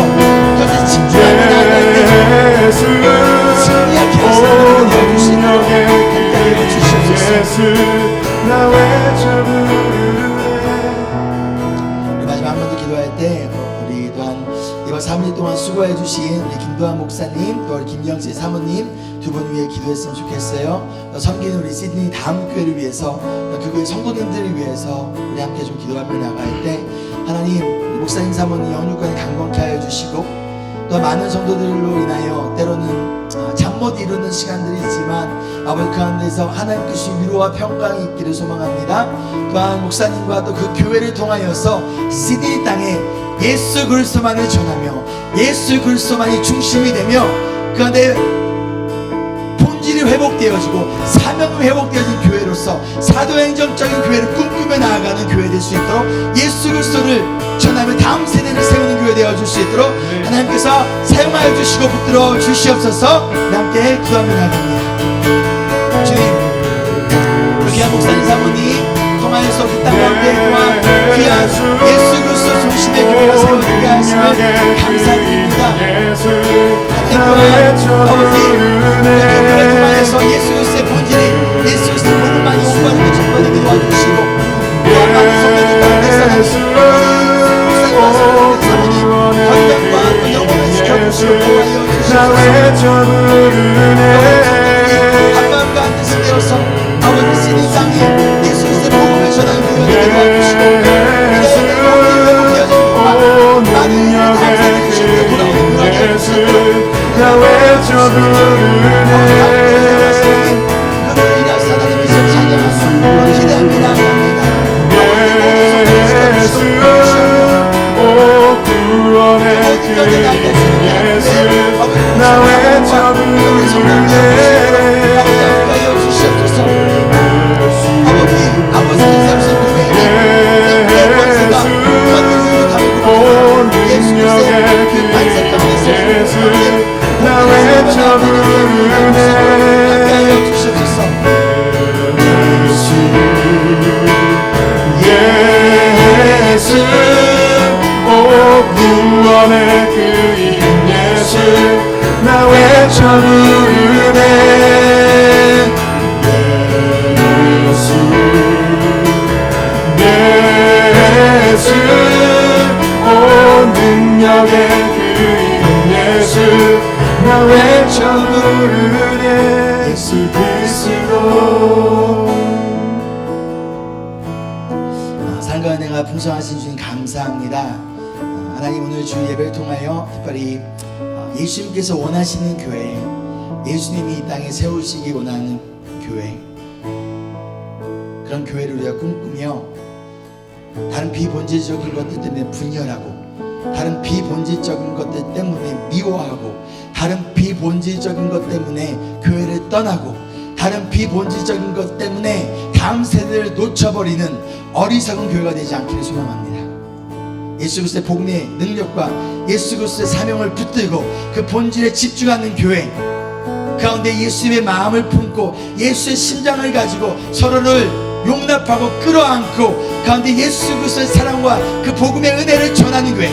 그것을 집중하며 나아갈 때 승리하게 하시는 교회가 되어주시고 함께하여 주시옵소서. 우리 마지막 한 번 더 기도할 때 우리 또한 이번 3일 동안 수고해 주신 우리 김도환 목사님 또 우리 김영재 사모님 두 분 위해 기도했으면 좋겠어요. 또 섬기는 우리 시드니 다음 교회를 위해서 그 교회 성도님들을 위해서 우리 함께 좀 기도하며 나갈 때 하나님 우리 목사님 사모님 영육간에 강건케 하여 주시고 또 많은 성도들로 인하여 때로는 잠 못 이루는 시간들이 있지만 아버지 그 가운데서 하나님께서 위로와 평강이 있기를 소망합니다. 또한 목사님과 또 그 교회를 통하여서 시드니 땅에 예수 그리스도만을 전하며 예수 그리스도만이 중심이 되며 그 가운데 본질이 회복되어지고 사명이 회복되어진 교회로서 사도행정적인 교회를 꿈꾸며 나아가는 교회 될 수 있도록 예수 그리스도를 전하며 다음 세대를 세우는 교회 되어줄 수 있도록 하나님께서 사용하여 주시고 붙들어 주시옵소서. 함께 기도하며 나갑니다. 주님 우리 귀한 목사님 사모님 통하여서 그 땅 가운데 또한 귀한 예수 그리스도 중심의 교회가 세워지게 하시면 감사드립니다. 하나님 또한 아버지 우리 교회를 통하여서 예수 그리스도의 본질이 예수 그리스도의 본질만이 온전히 전파되게 도와주시고 또한 많은 성도들 가운데서 목사님과 성도님 사모님 건강과 또 영혼을 지켜주시고 도와여 주시옵소서. 한마음과 한 뜻이 되어서 아버지 시드니 땅에 예수 그리스도의 복음을 전하는 교회가 되게 도와주시고 이런 영혼이 회복되어진 동안 많은 일을 감사드리시고 돌아오는 교회가 되어주시고 구원의 그 이름 예수 나 외쳐 부르네 예수 예수 온 능력의 그 이름 예수 나 외쳐 부르네 예수 그리스도 사랑과 은혜가 풍성하신 주님 감사합니다. 하나님 오늘 주 예배를 통하여 특별히 예수님께서 원하시는 교회, 예수님이 이 땅에 세우시기 원하는 교회, 그런 교회를 우리가 꿈꾸며 다른 비본질적인 것들 때문에 분열하고 다른 비본질적인 것들 때문에 미워하고 다른 비본질적인 것 때문에 교회를 떠나고 다른 비본질적인 것 때문에 다음 세대를 놓쳐버리는 어리석은 교회가 되지 않기를 소망합니다. 예수 그리스도의 복음의 능력과 예수 그리스도의 사명을 붙들고 그 본질에 집중하는 교회 가운데 예수님의 마음을 품고 예수의 심장을 가지고 서로를 용납하고 끌어안고 가운데 예수 그리스도의 사랑과 그 복음의 은혜를 전하는 교회,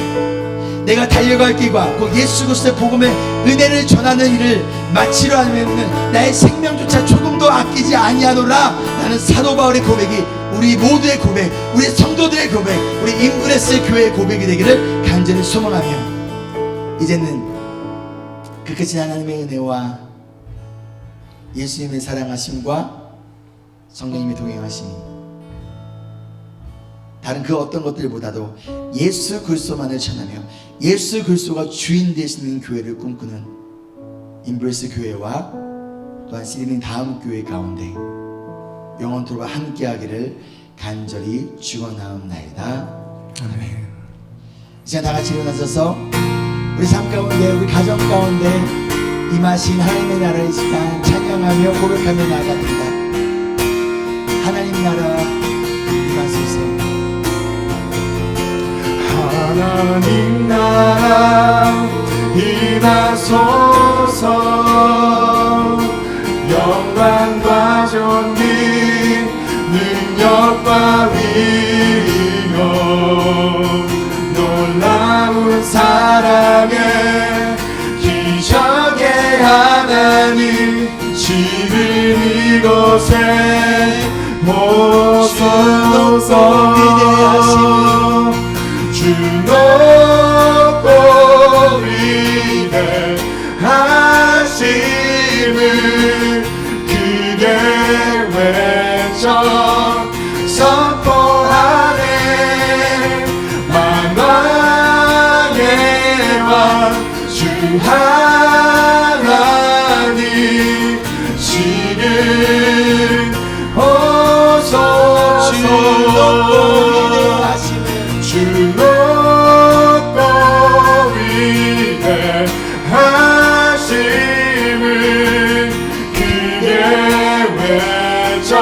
내가 달려갈 길과 그 예수 그리스도의 복음의 은혜를 전하는 일을 마치려 하면 나의 생명조차 조금도 아끼지 아니하노라 라는 사도 바울의 고백이 우리 모두의 고백, 우리 성도들의 고백, 우리 인브레스 교회의 고백이 되기를 간절히 소망하며 이제는 그 크신 하나님의 은혜와 예수님의 사랑하심과 성령님의 동행하심이 다른 그 어떤 것들보다도 예수 그리스도만을 전하며 예수 그리스도가 주인 되시는 교회를 꿈꾸는 인브레스 교회와 또한 시드니 다음 교회 가운데 영원토록 함께하기를 간절히 축원하옵나이다. 아멘. 이제 다 같이 일어나셔서 우리 삶 가운데 우리 가정 가운데 임하신 하나님의 나라의 시간 찬양하며 고백하며 나아갑니다. 하나님 나라 임하소서. 하나님 나라 임하소서. 영광과 존귀 능력과 위엄 놀라운 사랑에 기적의 하나님 지금 이곳에 오소서. 주 높고 위대하심을 크게 외쳐 선포하네. 만왕의 왕 주 하나님 지금 오소서. 주 높고 위대하심을 크게 외쳐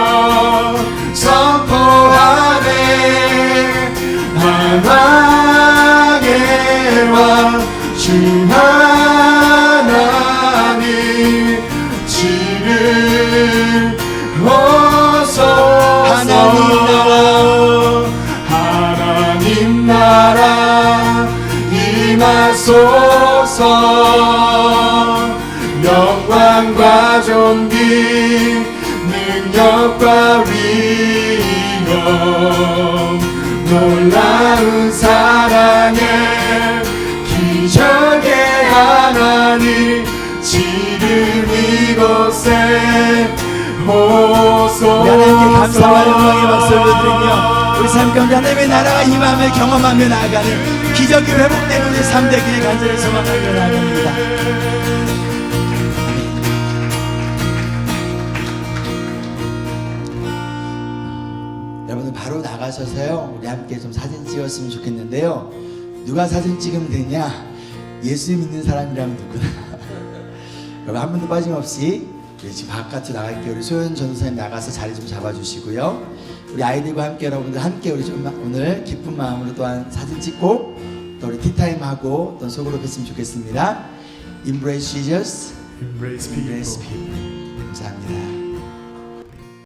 선포하네. 만왕의 왕 주 하나님 지금 오소서. 하나님 나라 임하소서. 영광과 존귀 능력과 위엄 놀라운 사랑에 기적의 하나님 지금 이곳에 오소서. 하나님께 감사와 영광의 박수를 드리며 우리 삶 가운데 하나님의 나라가 임함을 경험하며 나아가는 기적이 회복되는 우리 삶 되기를 간절히 소망하며 나아갑니다. 여러분들 바로 나가셔서요 우리 함께 좀 사진 찍었으면 좋겠는데요. 누가 사진 찍으면 되냐? 예수 믿는 사람이라면 누구나. 여러분 한 분도 빠짐없이 우리 지금 바깥으로 나갈게요. 우리 소연 전도사님 나가서 자리 좀 잡아주시고요. 우리 아이들과 함께 여러분들 함께 우리 좀 오늘 기쁜 마음으로 또한 사진 찍고 또 우리 티타임 하고 또 속으로 뵀으면 좋겠습니다. Embrace Jesus, Embrace Embrace people. people. 감사합니다.